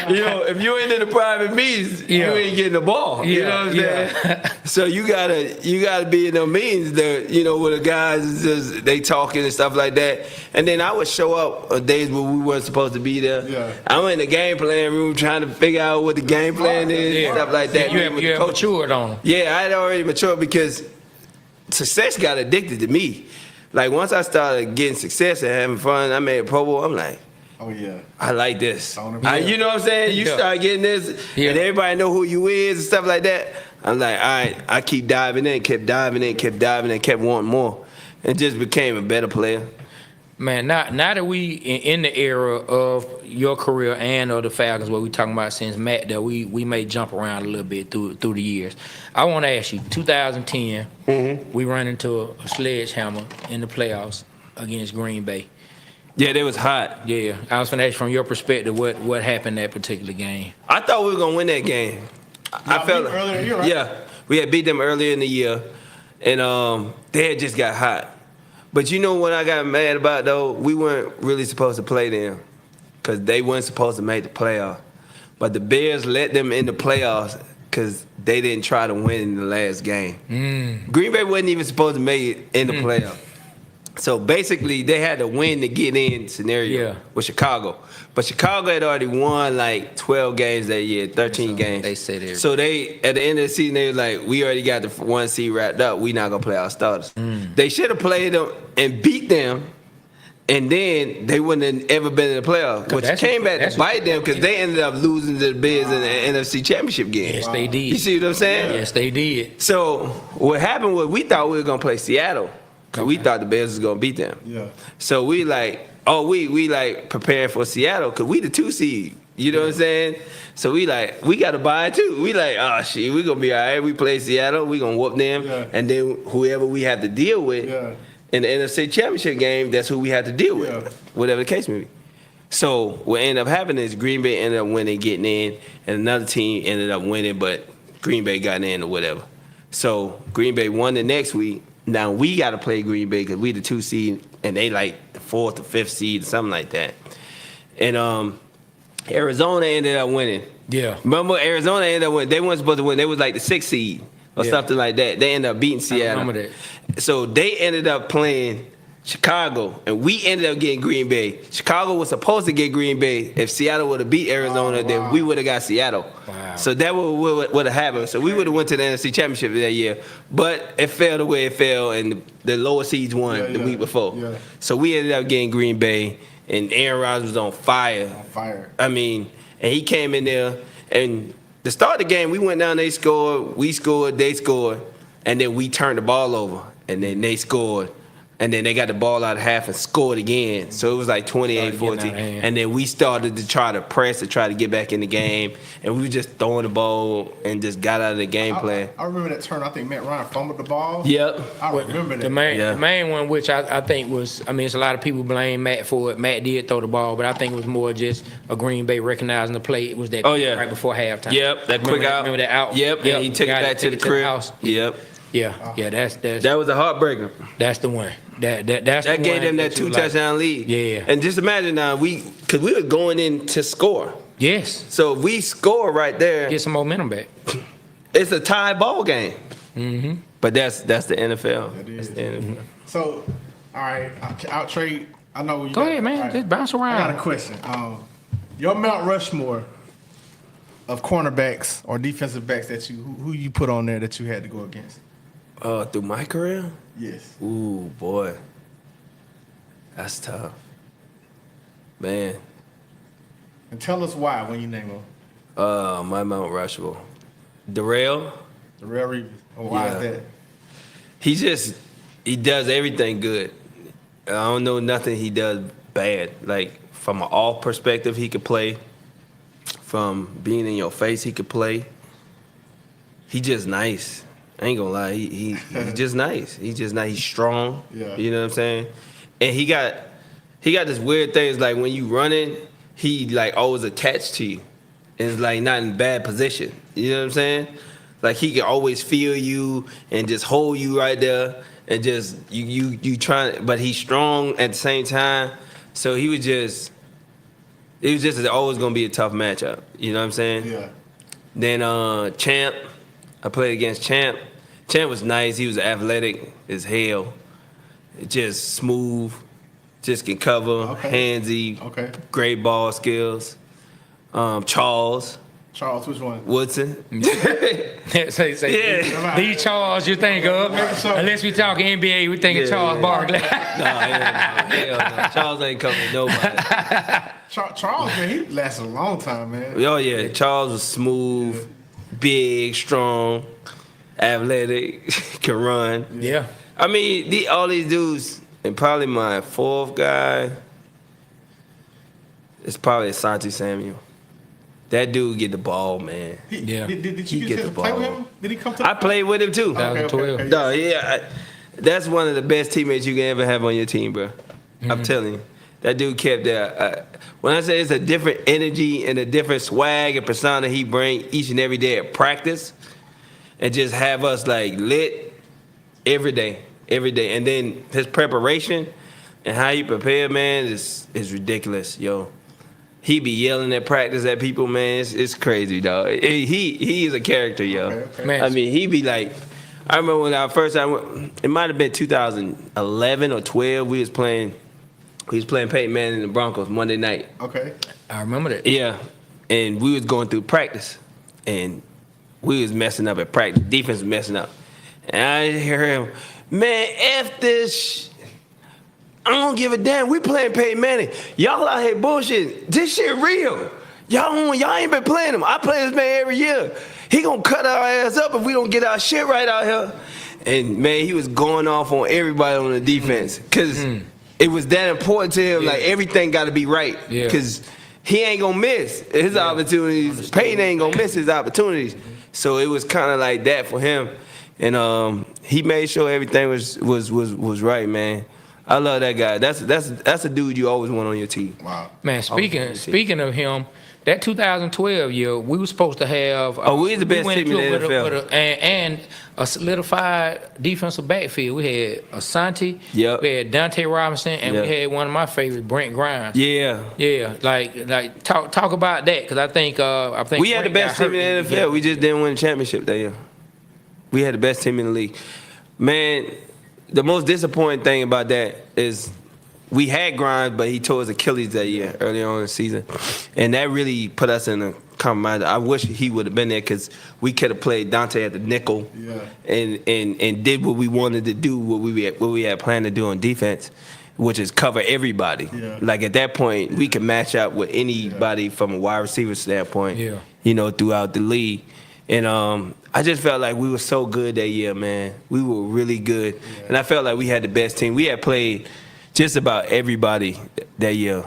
If you ain't in the private meetings, you ain't getting the ball. You know what I'm saying? So you gotta be in them meetings that where the guys just they talking and stuff like that. And then I would show up on days where we weren't supposed to be there. Yeah. I'm in the game plan room trying to figure out what the game plan is and stuff like that. You have matured on them. Yeah, I had already matured because success got addicted to me. Like once I started getting success and having fun, I made a Pro Bowl. I'm like, oh yeah, I like this. You know what I'm saying? You start getting this, and everybody know who you is and stuff like that. I'm like, all right, I keep diving in, kept diving in, kept wanting more, and just became a better player. Man, now that we in the era of your career and of the Falcons, what we talking about since Matt, that we may jump around a little bit through the years. I want to ask you, 2010, we run into a sledgehammer in the playoffs against Green Bay. Yeah, they was hot. Yeah, I was gonna ask from your perspective what happened that particular game. I thought we were gonna win that game. I felt earlier in the year, right? Yeah, we had beat them earlier in the year, and they had just got hot. But you know what I got mad about, though? We weren't really supposed to play them because they weren't supposed to make the playoffs. But the Bears let them in the playoffs because they didn't try to win in the last game. Green Bay wasn't even supposed to make it in the playoffs. So basically, they had to win to get in scenario with Chicago. But Chicago had already won like 12 games that year, 13 games. They said it. So they, at the end of the season, they were like, we already got the 1 seed wrapped up. We not going to play our starters. They should have played them and beat them, and then they wouldn't have ever been in the playoffs, which came back to bite them because they ended up losing to the Bears in the NFC Championship game. Yes, they did. You see what I'm saying? Yes, they did. So what happened was we thought we were going to play Seattle. Cause we thought the Bears was gonna beat them. Yeah. So we we prepared for Seattle because we the 2 seed. You know what I'm saying? So we gotta buy it too. We oh shit, we gonna be all right. We play Seattle, we gonna whoop them, and then whoever we have to deal with in the NFC Championship game, that's who we have to deal with, whatever the case may be. So what ended up happening is Green Bay ended up winning, getting in, and another team ended up winning, but Green Bay got in or whatever. So Green Bay won the next week. Now we got to play Green Bay because we the 2 seed and they like the 4th or 5th seed or something like that. And Arizona ended up winning. Yeah. Remember Arizona ended up winning. They weren't supposed to win. They was like the 6th seed or something like that. They ended up beating Seattle. I remember that. So they ended up playing Chicago, and we ended up getting Green Bay. Chicago was supposed to get Green Bay. If Seattle would have beat Arizona, then we would have got Seattle. Wow. So that would have happened. So we would have went to the NFC Championship that year. But it fell the way it fell, and the lower seeds won the week before. Yeah. So we ended up getting Green Bay, and Aaron Rodgers was on fire. I mean, and he came in there, and to start the game, we went down, they scored, we scored, they scored, and then we turned the ball over, and then they scored. And then they got the ball out of half and scored again. So it was like 28-14. And then we started to try to press to try to get back in the game. And we were just throwing the ball and just got out of the game plan. I remember that turn. I think Matt Ryan fumbled the ball. Yep. I remember that. The main one, which I think was, it's a lot of people blame Matt for it. Matt did throw the ball, but I think it was more just a Green Bay recognizing the play. It was that right before halftime. Yep, that quick out. Remember that out? Yep, and he took it back to the crib. House. Yep. Yeah, that's that was a heartbreaker. That's the one. That gave them that 2 touchdown lead. Yeah. And just imagine now because we were going in to score. Yes. So if we score right there, get some momentum back. It's a tie ball game. Mm-hmm. But that's the NFL. That is. That's the NFL. So, all right, I'll trade. I know you. Go ahead, man. Just bounce around. I got a question. Your Mount Rushmore of cornerbacks or defensive backs that who you put on there that you had to go against? Through my career? Yes. Ooh, boy. That's tough. Man. And tell us why when you name them. My Mount Rushmore. Darrell Reeves. Why is that? He does everything good. I don't know nothing he does bad. Like, from an off perspective, he could play. From being in your face, he could play. He just nice. I ain't gonna lie, he's just nice. He's just nice. He's strong. Yeah. You know what I'm saying? And he got this weird thing. It's like when you running, he like always attached to you. And it's like not in bad position. You know what I'm saying? Like he can always feel you and just hold you right there. and just you trying, but he's strong at the same time. So it was just always gonna be a tough matchup. You know what I'm saying? Yeah. Then Champ, I played against Champ. Champ was nice. He was athletic as hell. Just smooth, just can cover, handsy, great ball skills. Charles, which one? Woodson. say, Yeah. These Charles you think of. Unless we talk NBA, we think of Charles Barkley. Hell no. Charles ain't covering nobody. Charles, man, he lasted a long time, man. Oh yeah, Charles was smooth, big, strong, athletic, can run. Yeah. I mean, all these dudes, and probably my fourth guy is probably Asante Samuel. That dude get the ball, man. Yeah. Did you get the play with ball. him? Did he come to? I played with him too. 2012. No, yeah, that's one of the best teammates you can ever have on your team, bro. I'm telling you, that dude kept that. When I say it's a different energy and a different swag and persona he bring each and every day at practice, and just have us like lit every day, and then his preparation and how he prepared, man, is ridiculous, yo. He be yelling at practice at people, man. It's crazy, dog. He is a character, yo. Man. I mean, he be like, I remember when I first time went, it might have been 2011 or 12. We was playing Peyton Manning and the Broncos Monday night. Okay. I remember that. Yeah, and we was going through practice, and we was messing up at practice. Defense was messing up, and I hear him, man, F this. I don't give a damn. We playing Peyton Manning. Y'all out here bullshit. This shit real. Y'all ain't been playing him. I play this man every year. He gonna cut our ass up if we don't get our shit right out here. And man, he was going off on everybody on the defense because it was that important to him. Like everything got to be right because he ain't gonna miss his opportunities. Peyton ain't gonna miss his opportunities. So it was kind of like that for him, and he made sure everything was right, man. I love that guy. That's a dude you always want on your team. Wow. Man, speaking of him, that 2012 year, we were supposed to have. We was the best team in the NFL. And a solidified defensive backfield. We had Asante. Yep. We had Dante Robinson, and we had one of my favorites, Brent Grimes. Yeah. Yeah. Like talk about that because I think we had the Brent best got team in hurt. the NFL. We just didn't win the championship that year. We had the best team in the league. Man, the most disappointing thing about that is we had Grimes, but he tore his Achilles that year early on in the season. And that really put us in a compromise. I wish he would have been there because we could have played Dante at the nickel and did what we wanted to do, what we had planned to do on defense, which is cover everybody. Yeah. Like at that point, we could match up with anybody from a wide receiver standpoint, throughout the league. And I just felt like we were so good that year, man. We were really good. Yeah. And I felt like we had the best team. We had played just about everybody that year,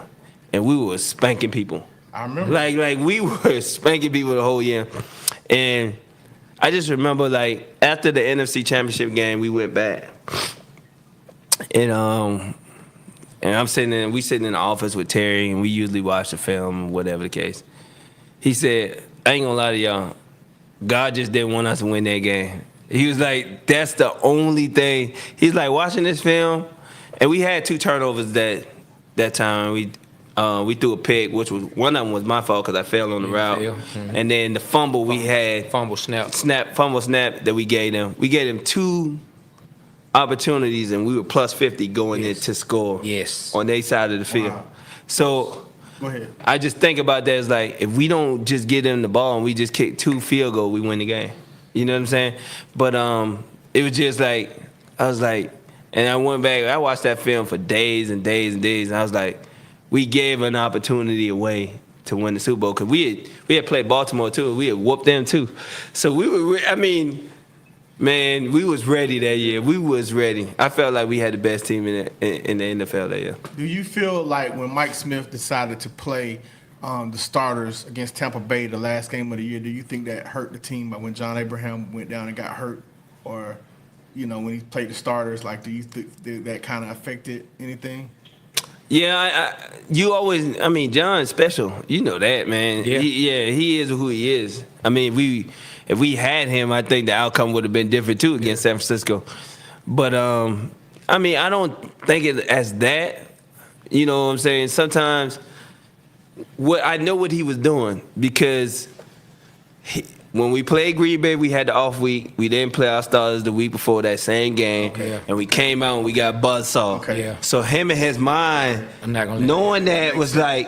and we were spanking people. I remember. Like we were spanking people the whole year. And I just remember, like, after the NFC Championship game, we went back. And we sitting in the office with Terry, and we usually watch the film, whatever the case. He said, I ain't gonna lie to y'all, God just didn't want us to win that game. He was like, that's the only thing. He's like, watching this film, and we had 2 turnovers that time. We threw a pick, which was one of them was my fault because I fell on the route. Mm-hmm. And then the fumble we had. Fumble snap that we gave them. We gave them 2 opportunities, and we were plus 50 going in to score on their side of the field. Wow. So go ahead. I just think about that as like, if we don't just get them the ball and we just kick 2 field goals, we win the game. You know what I'm saying? But it was just like, I was like, and I went back, I watched that film for days and days and days, and I was like, we gave an opportunity away to win the Super Bowl because we had played Baltimore too. We had whooped them too. So we were, man, we was ready that year. We was ready. I felt like we had the best team in the NFL that year. Do you feel like when Mike Smith decided to play the starters against Tampa Bay the last game of the year, do you think that hurt the team? But when John Abraham went down and got hurt, or when he played the starters, like, do you think that kind of affected anything? Yeah, John's special. You know that, man. Yeah. He is who he is. I mean, if we had him, I think the outcome would have been different too against San Francisco. But I mean, I don't think it as that. You know what I'm saying? Sometimes I know what he was doing because when we played Green Bay, we had the off week. We didn't play our starters the week before that same game, and we came out and we got buzzsaw. Okay. Yeah. So him in his mind, I'm not gonna knowing that was like,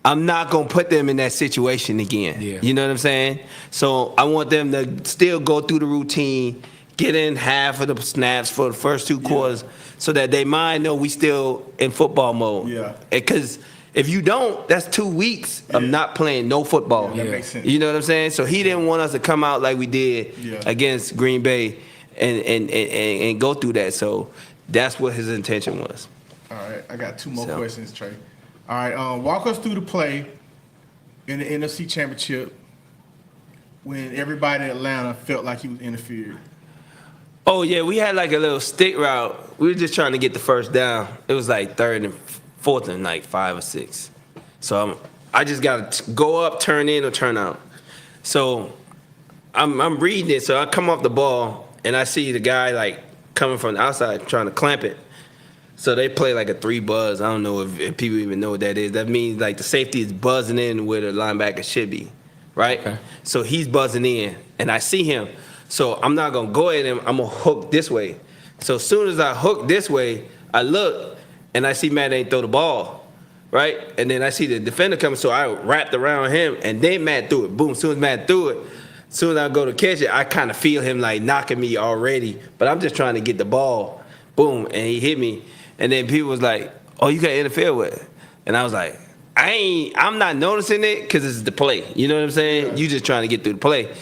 I'm not gonna put them in that situation again. Yeah. You know what I'm saying? So I want them to still go through the routine, get in half of the snaps for the first 2 quarters, so that they mind know we still in football mode. Yeah. Because if you don't, that's 2 weeks of not playing no football. That makes sense. You know what I'm saying? So he didn't want us to come out like we did against Green Bay and go through that. So that's what his intention was. All right, I got 2 more questions, Trey. All right, walk us through the play in the NFC Championship when everybody in Atlanta felt like he was interfered. Oh, yeah, we had like a little stick route. We were just trying to get the first down. It was like 3rd and 4th and like 5 or 6. So I just got to go up, turn in, or turn out. So I'm reading it. So I come off the ball, and I see the guy like coming from the outside trying to clamp it. So they play like a 3 buzz. I don't know if people even know what that is. That means like the safety is buzzing in where the linebacker should be, right? Okay. So he's buzzing in, and I see him. So I'm not going to go at him. I'm going to hook this way. So as soon as I hook this way, I look, and I see Matt ain't throw the ball, right? And then I see the defender coming, so I wrapped around him, and then Matt threw it. Boom, as soon as Matt threw it, as soon as I go to catch it, I kind of feel him like knocking me already. But I'm just trying to get the ball. Boom, and he hit me. And then people was like, oh, you got interfered with. And I was like, I'm not noticing it because it's the play. You know what I'm saying? Yeah. You just trying to get through the play.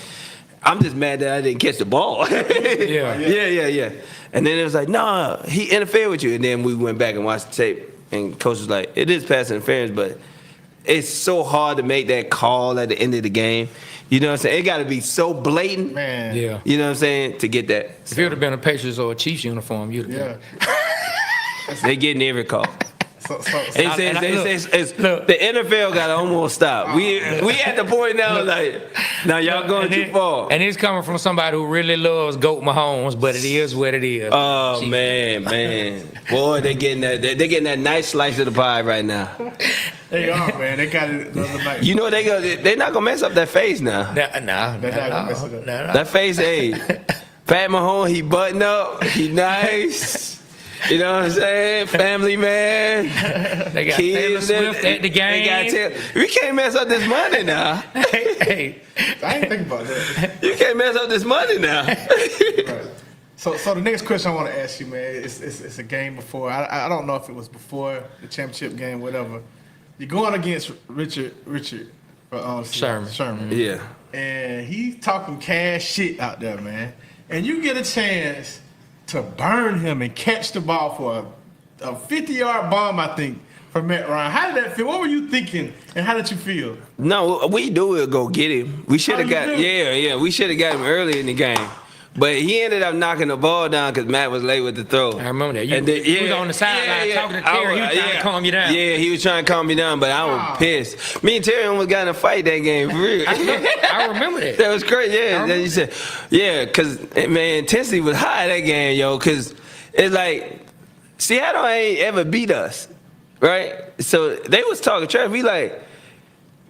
I'm just mad that I didn't catch the ball. Yeah. And then it was like, no, he interfered with you. And then we went back and watched the tape. And coach was like, it is pass interference, but it's so hard to make that call at the end of the game. You know what I'm saying? It got to be so blatant. Man. Yeah. You know what I'm saying? To get that. If it would have been a Patriots or a Chiefs uniform, you'd have been. They getting every call. Look, the NFL got to almost stop. We at the point now like, now y'all going too far. And it's coming from somebody who really loves Goat Mahomes, but it is what it is. Oh man, boy, they getting that nice slice of the pie right now. They are, man. They got it the other night. You know they're not gonna mess up that face now. They're not gonna mess it up. That face, hey, Pat Mahomes, he button up, he nice. You know what I'm saying? Family man. They got Taylor Swift at the game. We can't mess up this money now. Hey, I ain't think about that. You can't mess up this money now. Right. So the next question I want to ask you, man, it's a game before. I don't know if it was before the championship game, whatever. You're going against Richard Sherman. Yeah. And he's talking cash shit out there, man. And you get a chance to burn him and catch the ball for a 50-yard bomb, I think, from Matt Ryan. How did that feel? What were you thinking, and how did you feel? No, we knew we'd go get him. We should have got, we should have got him early in the game. But he ended up knocking the ball down because Matt was late with the throw. I remember that. He was on the sideline talking to Terry. He was trying to calm you down. Yeah, he was trying to calm me down, but I was pissed. Me and Terry almost got in a fight that game, for real. I remember that. That was crazy, yeah. Then you said, because, man, intensity was high that game, yo, because it's like, Seattle ain't ever beat us, right? So they was talking trash. We like,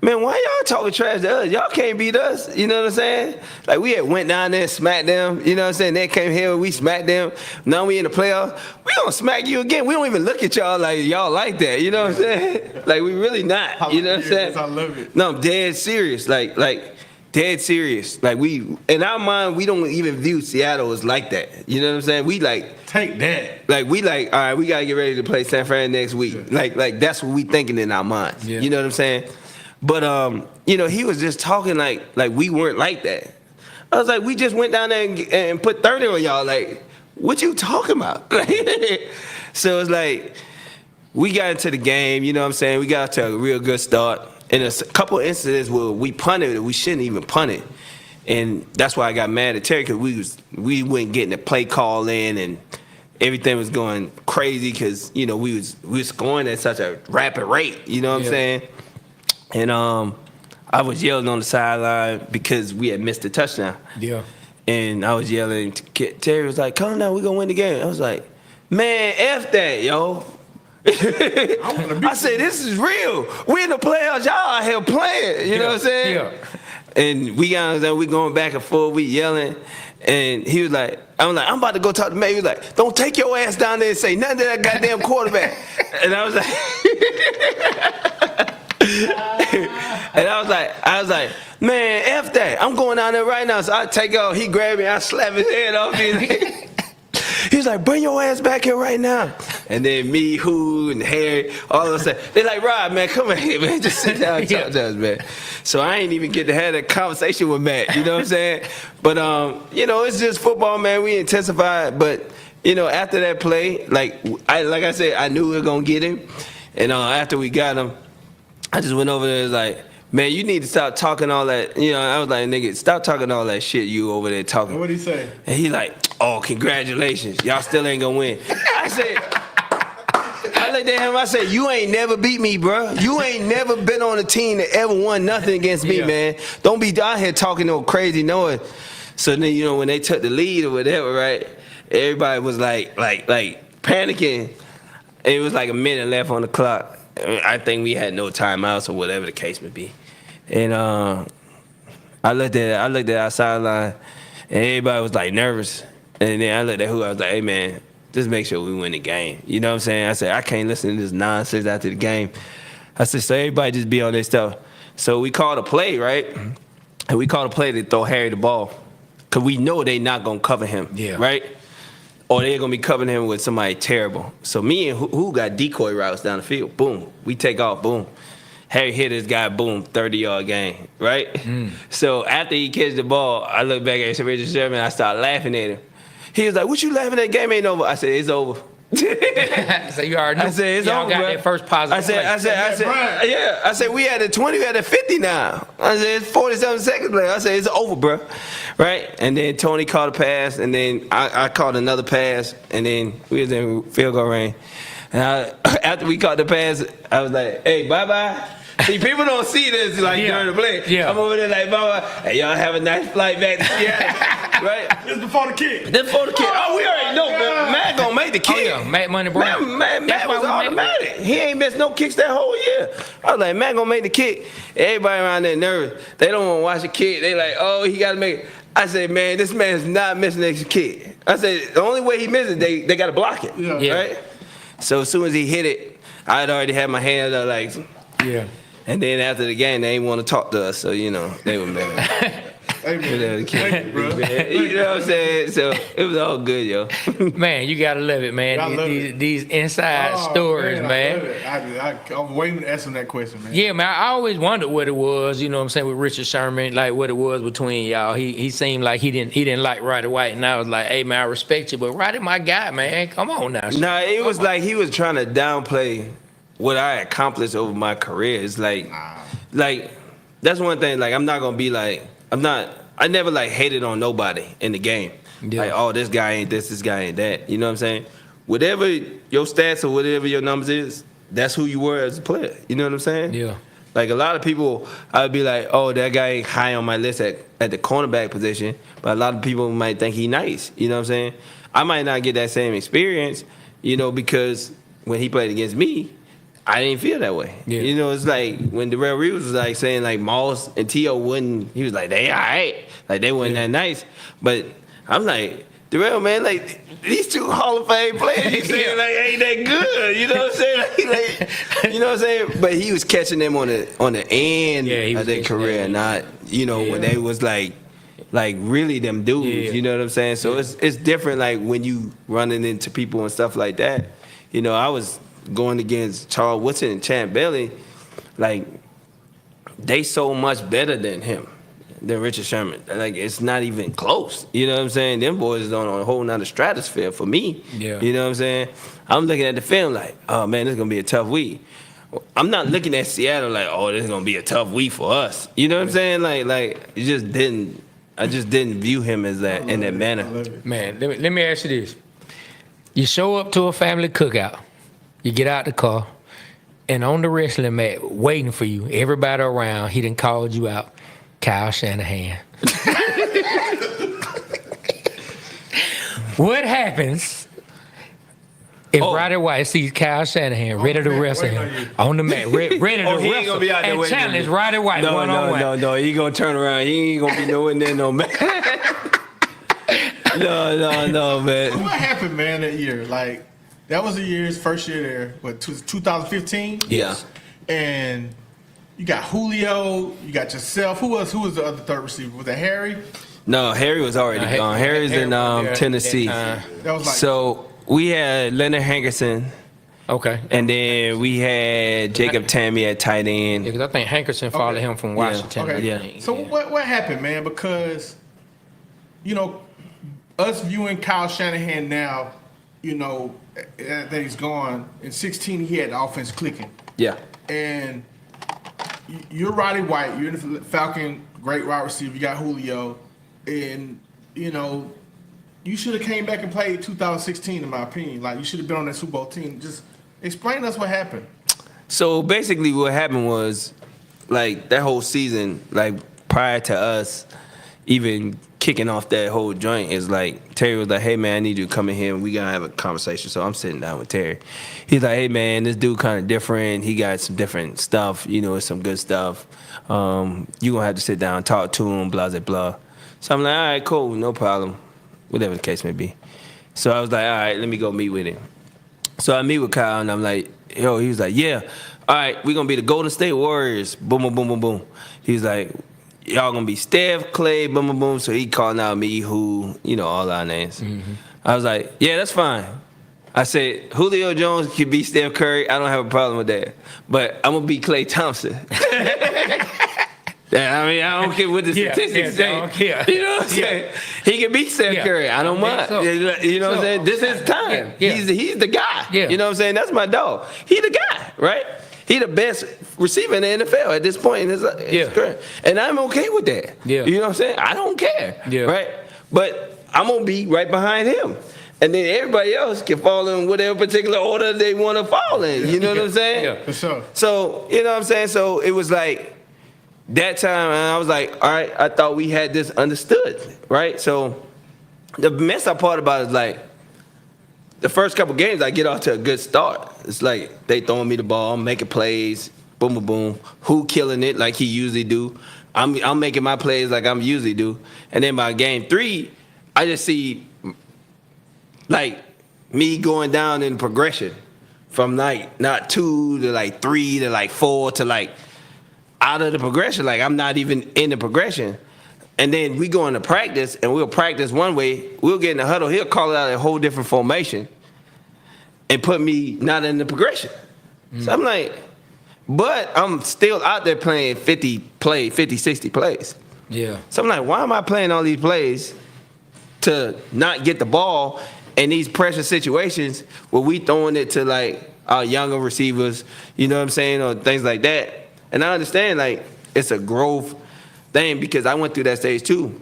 man, why y'all talking trash to us? Y'all can't beat us. You know what I'm saying? Like, we had went down there and smacked them. You know what I'm saying? They came here, we smacked them. Now we in the playoffs. We gonna smack you again. We don't even look at y'all like y'all like that. You know what I'm saying? Like, we really not. You know what I'm saying? I love it. No, I'm dead serious. Like dead serious. Like, we, in our mind, we don't even view Seattle as like that. You know what I'm saying? We like, take that. Like, we like, all right, we gotta get ready to play San Fran next week. Yeah. Like that's what we thinking in our minds. Yeah. You know what I'm saying? But he was just talking like we weren't like that. I was like, we just went down there and put 30 on y'all. Like, what you talking about? So it's like, we got into the game, you know what I'm saying? We got to a real good start. And there's a couple incidents where we punted it, we shouldn't even punt it. And that's why I got mad at Terry, because we weren't getting the play call in, and everything was going crazy because, we was scoring at such a rapid rate, you know what I'm saying? And I was yelling on the sideline because we had missed a touchdown. Yeah. and I was yelling. Terry was like, "Calm down, we gonna win the game." I was like, "Man, F that, yo." I said, "This is real. We in the playoffs. Y'all out here playing." You know what I'm saying? Yeah. And we going back and forth. We yelling. And he was like, I'm about to go talk to Matt. He was like, "Don't take your ass down there and say nothing to that goddamn quarterback." And I was like, I was like, "Man, F that. I'm going down there right now." So I take off. He grabbed me. I slap his head off. He was like, "Bring your ass back here right now." And then me, Who, and Harry, all of a sudden, they're like, "Rod, man, come here, man. Just sit down and talk to us, man." So I ain't even get to have that conversation with Matt, you know what I'm saying? But, it's just football, man. We intensified. But, after that play, like I said, I knew we were going to get him. And after we got him, I just went over there and was like, "Man, you need to stop talking all that." I was like, "Nigga, stop talking all that shit you over there talking." What'd he say? And he like, "Oh, congratulations. Y'all still ain't gonna win." I looked at him, I said, "You ain't never beat me, bro. You ain't never been on a team that ever won nothing against me, man. Don't be out here talking no crazy noise." So then, when they took the lead or whatever, right, everybody was like panicking. It was like a minute left on the clock. I think we had no timeouts or whatever the case may be. And I looked at our sideline, and everybody was like nervous. And then I looked at Who, I was like, "Hey, man, just make sure we win the game." You know what I'm saying? I said, "I can't listen to this nonsense after the game." I said, "So everybody just be on their stuff." So we called a play, right? And we called a play to throw Harry the ball. Because we know they not going to cover him, right? Or they're going to be covering him with somebody terrible. So me and Who got decoy routes down the field. Boom. We take off. Boom. Harry hit this guy. Boom. 30-yard game, right? So after he catches the ball, I look back at Richard Sherman. I start laughing at him. He was like, "What you laughing at? Game ain't over." I said, "It's over." So you already know. I said, "It's y'all over, got bro." that first positive play. I said, "We had a 20, we had a 50 now." I said, "It's 47 seconds left." I said, "It's over, bro." Right? And then Tony caught a pass, and then I caught another pass, and then we was in field goal range. And after we caught the pass, I was like, "Hey, bye-bye." See, people don't see this during the play. Yeah. I'm over there like, "Bye-bye. Hey, y'all have a nice flight back to Seattle." Right? This before the kick. Oh, we already know, man. Matt gonna make the kick. Oh, yeah. Matt Money Brown. Matt was automatic. He ain't missed no kicks that whole year. I was like, Matt gonna make the kick. Everybody around there nervous. They don't want to watch the kick. They like, "Oh, he got to make it." I said, "Man, this man's not missing the kick." I said, the only way he misses, they got to block it. Yeah. Right? So as soon as he hit it, I had already had my hands up like. Yeah. And then after the game, they ain't want to talk to us, so they were mad. Hey, man. Thank you, bro. You know what I'm saying? So it was all good, yo. Man, you gotta love it, man. I love These inside stories, man. I love it. I'm waiting to ask him that question, man. Yeah, man. I always wondered what it was, you know what I'm saying, with Richard Sherman, like what it was between y'all. He seemed like he didn't like Roddy White, and I was like, "Hey, man, I respect you, but Roddy my guy, man. Come on now." Nah, it was like he was trying to downplay what I accomplished over my career. It's like that's one thing. Like, I'm not gonna be like, I never like hated on nobody in the game. Yeah. Like, "Oh, this guy ain't this guy ain't that." You know what I'm saying? Whatever your stats or whatever your numbers is, that's who you were as a player. You know what I'm saying? Yeah. Like, a lot of people, I'd be like, "Oh, that guy ain't high on my list at the cornerback position," but a lot of people might think he nice. You know what I'm saying? I might not get that same experience, because when he played against me, I didn't feel that way. Yeah. It's like when Darrell Reeves was like saying like Moss and T.O. wouldn't, he was like, "They all right." Like, they wasn't that nice. But I'm like, Darrell, man, like, these two Hall of Fame players, you saying like ain't that good. You know what I'm saying? Like, you know what I'm saying? But he was catching them on the end of their career, not, when they was like really them dudes. Yeah. You know what I'm saying? So it's different like when you running into people and stuff like that. I was going against Charles Woodson and Champ Bailey, like, they so much better than him, than Richard Sherman. Like, it's not even close. You know what I'm saying? Them boys is on a whole nother stratosphere for me. Yeah. You know what I'm saying? I'm looking at the film like, "Oh, man, this is going to be a tough week." I'm not looking at Seattle like, "Oh, this is going to be a tough week for us." You know what I'm saying? Like it just didn't. I just didn't view him as that in that manner. Man, let me ask you this. You show up to a family cookout. You get out the car, and on the wrestling mat, waiting for you, everybody around, he done called you out, Kyle Shanahan. What happens if Roddy White sees Kyle Shanahan ready to wrestle him on the mat, ready to he ain't wrestle gonna be out there and waiting for challenge me. Roddy White one-on-one? No. He gonna turn around. He ain't gonna be nowhere near no man. No, man. What happened, man, that year? Like, that was the year's first year there. What, 2015? Yeah. And you got Julio, you got yourself. Who was the other third receiver? Was it Harry? No, Harry was already gone. Harry's in Tennessee. That was like So we had Leonard Hankerson, Okay. and then we had Jacob Tammy at tight end. Because I think Hankerson followed him from Washington. okay. Yeah. So what happened, man? Because us viewing Kyle Shanahan now, that he's gone. In 16, he had the offense clicking. Yeah. And you're Roddy White. You're in the Falcon, great wide receiver. You got Julio. And, you should have came back and played 2016, in my opinion. Like, you should have been on that Super Bowl team. Just explain to us what happened. So basically what happened was, like, that whole season, like, prior to us even kicking off that whole joint is like, Terry was like, hey, man, I need you to come in here and we gonna have a conversation. So I'm sitting down with Terry. He's like, hey, man, this dude kind of different. He got some different stuff, some good stuff. You gonna have to sit down, talk to him, blah, blah, blah. So I'm like, all right, cool, no problem, whatever the case may be. So I was like, all right, let me go meet with him. So I meet with Kyle, and I'm like, yo, he was like, yeah, all right, we're going to be the Golden State Warriors, boom, boom, boom, boom, boom. He was like, y'all going to be Steph, Clay, boom, boom, boom. So he calling out me, who, all our names. Mm-hmm. I was like, yeah, that's fine. I said, Julio Jones could be Steph Curry. I don't have a problem with that. But I'm going to be Klay Thompson. Yeah, I mean, I don't care what the statistics say. I don't care. You know what I'm saying? He can beat Steph Curry. I don't mind. So. You know what I'm saying? This is time. Yeah. He's the guy. Yeah. You know what I'm saying? That's my dog. He the guy, right? He the best receiver in the NFL at this point in his career. And I'm okay with that. Yeah. You know what I'm saying? I don't care. Yeah. Right? But I'm going to be right behind him. And then everybody else can fall in whatever particular order they want to fall in. You know what I'm saying? Yeah. For sure. So, you know what I'm saying? So it was like, that time, and I was like, all right, I thought we had this understood, right? So the messed up part about it is like, the first couple games, I get off to a good start. It's like they throwing me the ball, I'm making plays, boom, boom, boom. Who killing it like he usually do. I'm making my plays like I'm usually do. And then by game 3, I just see like me going down in progression from like not 2 to like 3 to like 4 to like out of the progression. Like I'm not even in the progression. And then we go into practice and we'll practice one way. We'll get in the huddle. He'll call out a whole different formation and put me not in the progression. So I'm like, but I'm still out there playing 50, 60 plays. Yeah. So I'm like, why am I playing all these plays to not get the ball in these pressure situations where we throwing it to like our younger receivers, you know what I'm saying, or things like that. And I understand like it's a growth thing because I went through that stage too.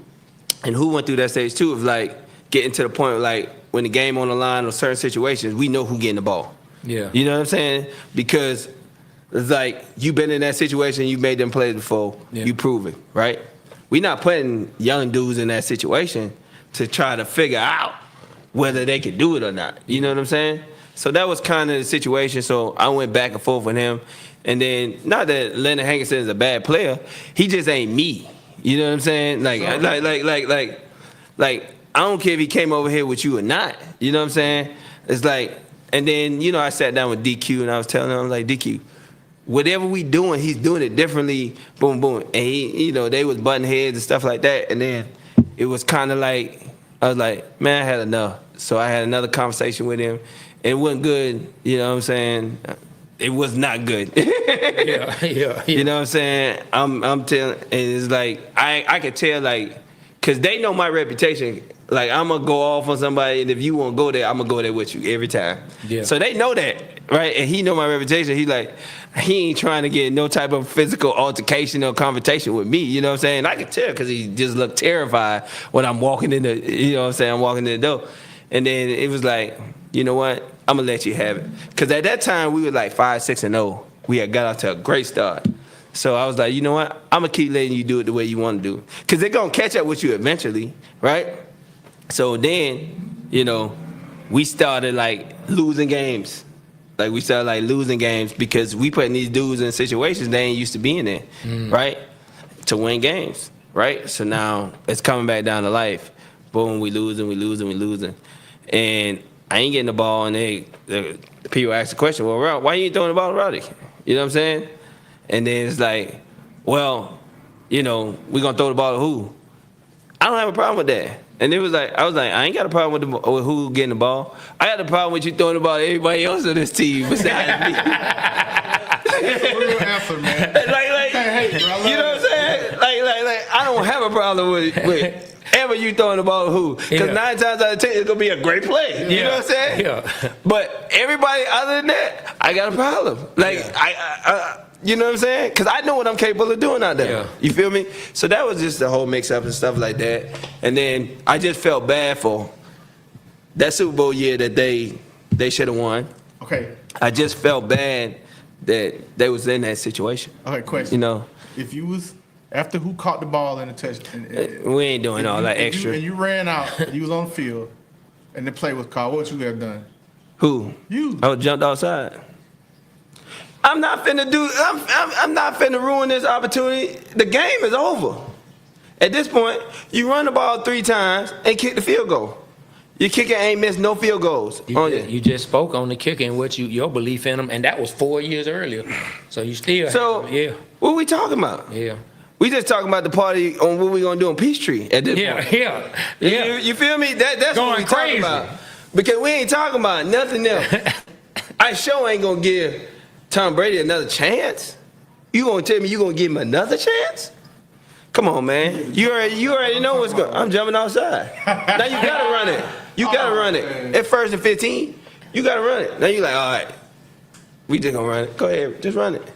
And who went through that stage too of like getting to the point of like when the game on the line or certain situations, we know who getting the ball. Yeah. You know what I'm saying? Because it's like you've been in that situation, you made them plays before, you prove it, right? We're not putting young dudes in that situation to try to figure out whether they could do it or not. You know what I'm saying? So that was kind of the situation. So I went back and forth with him. And then, not that Leonard Hankerson is a bad player, he just ain't me. You know what I'm saying? Like, I don't care if he came over here with you or not. You know what I'm saying? It's like, and then, I sat down with DQ and I was telling him, I was like, DQ, whatever we doing, he's doing it differently, boom, boom. And he, they was butting heads and stuff like that. And then it was kind of like, I was like, man, I had enough. So I had another conversation with him. And it wasn't good, you know what I'm saying? It was not good. Yeah. You know what I'm saying? I'm telling, and it's like I could tell, like, cause they know my reputation. Like I'm gonna go off on somebody, and if you won't go there, I'm gonna go there with you every time. Yeah. So they know that, right? And he know my reputation. He like, he ain't trying to get no type of physical altercation or confrontation with me. You know what I'm saying? I could tell because he just looked terrified when I'm walking in the, you know what I'm saying? I'm walking in the door, and then it was like, you know what? I'm gonna let you have it. Cause at that time we were like 5-6-0. We had got out to a great start. So I was like, you know what? I'm gonna keep letting you do it the way you want to do. Cause they're gonna catch up with you eventually, right? So then we started like losing games. Like we started like losing games because we putting these dudes in situations they ain't used to being in, right? To win games, right? So now it's coming back down to life. Boom, we losing. And I ain't getting the ball, and the people ask the question, well, why you ain't throwing the ball to Roddy? You know what I'm saying? And then it's like, well, we gonna throw the ball to who? I don't have a problem with that. And I was like, I ain't got a problem with who getting the ball. I got a problem with you throwing the ball to everybody else on this team besides me. That's a real answer, man. You know what I'm saying? Like, I don't have a problem with ever you throwing the ball to who. Because 9 times out of 10, it's going to be a great play. You know what I'm saying? Yeah. But everybody other than that, I got a problem. Like, I you know what I'm saying? Because I know what I'm capable of doing out there. Yeah. You feel me? So that was just the whole mix-up and stuff like that. And then I just felt bad for that Super Bowl year that they should have won. Okay. I just felt bad that they was in that situation. Okay, question. You know? If you was, after who caught the ball in the touchdown? We ain't doing all that extra. And you ran out, you was on the field, and the play was called, what would you have done? Who? You. I would jumped outside. I'm not finna I'm not finna ruin this opportunity. The game is over. At this point, you run the ball 3 times and kick the field goal. Your kicker ain't missed no field goals. You just spoke on the kicker and your belief in him, and that was 4 years earlier. So you still what we talking about? Yeah. We just talking about the party on what we gonna do on Peachtree at this point. Yeah. You feel me? That's Going what we crazy. talking about. Because we ain't talking about nothing else. I sure ain't gonna give Tom Brady another chance. You gonna tell me you gonna give him another chance? Come on, man. You already know what's going. I'm jumping outside. Now you gotta run it. You gotta run it. At 1st and 15, you gotta run it. Now you like, all right, we just gonna run it. Go ahead, just run it.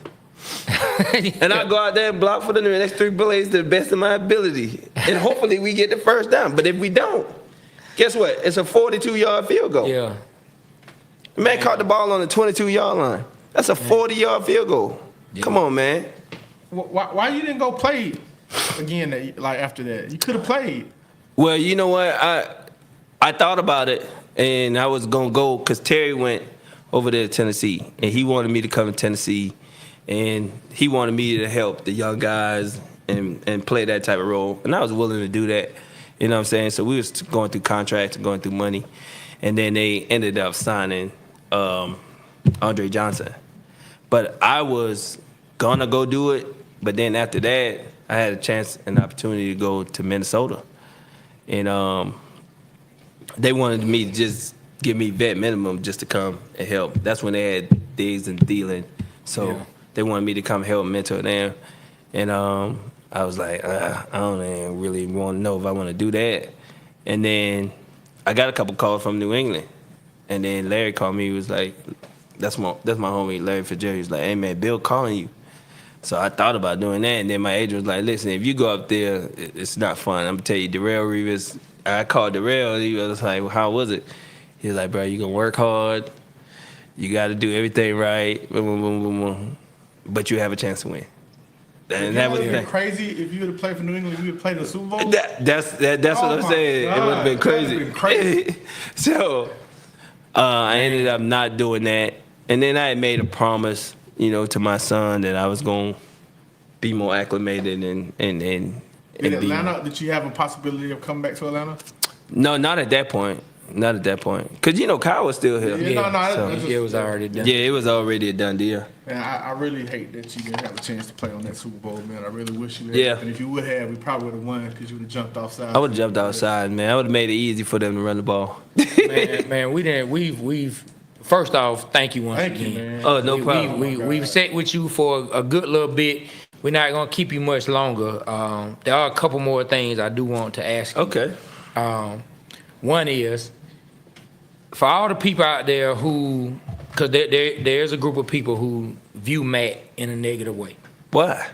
And I'll go out there and block for the next 3 plays to the best of my ability. And hopefully we get the first down. But if we don't, guess what? It's a 42-yard field goal. Yeah. The man caught the ball on the 22-yard line. That's a 40-yard field goal. Yeah. Come on, man. Why you didn't go play again? Like after that, you could have played. Well, you know what? I thought about it, and I was gonna go because Terry went over there to Tennessee, and he wanted me to come to Tennessee, and he wanted me to help the young guys and play that type of role, and I was willing to do that. You know what I'm saying? So we was going through contracts and going through money, and then they ended up signing Andre Johnson. But I was gonna go do it, but then after that, I had a chance and opportunity to go to Minnesota. And they wanted me to just give me vet minimum just to come and help. That's when they had Diggs and Thielen. So they wanted me to come help mentor them. And I was like, I don't even really want to know if I want to do that. And then I got a couple calls from New England. And then Larry called me. He was like, that's my homie, Larry Fitzgerald. He was like, hey, man, Bill calling you. So I thought about doing that. And then my agent was like, listen, if you go up there, it's not fun. I'm going to tell you, Darrell Reeves, I called Darrell. He was like, well, how was it? He was like, bro, you going to work hard. You got to do everything right. Boom, boom, boom, boom, boom. But you have a chance to win. And that was crazy if you would have played for New England, you would have played in the Super Bowl? That's what I'm saying. God. It would have been crazy. So I ended up not doing that. And then I had made a promise, to my son that I was going to be more acclimated and in Atlanta, did you have a possibility of coming back to Atlanta? No, not at that point. Not at that point. Because, Kyle was still here. It was already done. Yeah, it was already a done deal. And I really hate that you didn't have a chance to play on that Super Bowl, man. I really wish you had. Yeah. And if you would have, we probably would have won because you would have jumped offside. I would have jumped outside, man. I would have made it easy for them to run the ball. man, we didn't. We've. First off, thank you once again. Thank you, man. Oh, no problem. We've sat with you for a good little bit. We're not gonna keep you much longer. There are a couple more things I do want to ask you. Okay. One is, for all the people out there who, because there's a group of people who view Matt in a negative way. Why?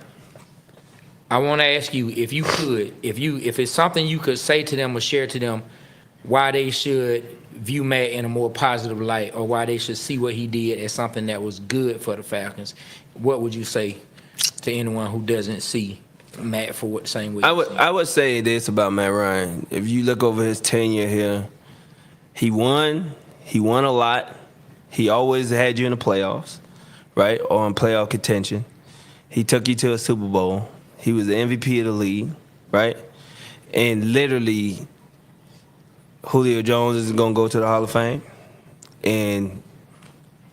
I want to ask you if you could, if it's something you could say to them or share to them, why they should view Matt in a more positive light, or why they should see what he did as something that was good for the Falcons. What would you say to anyone who doesn't see Matt for what same way? I would say this about Matt Ryan. If you look over his tenure here, He won a lot. He always had you in the playoffs, right, or in playoff contention. He took you to a Super Bowl. He was the MVP of the league, right? And literally, Julio Jones is going to go to the Hall of Fame. And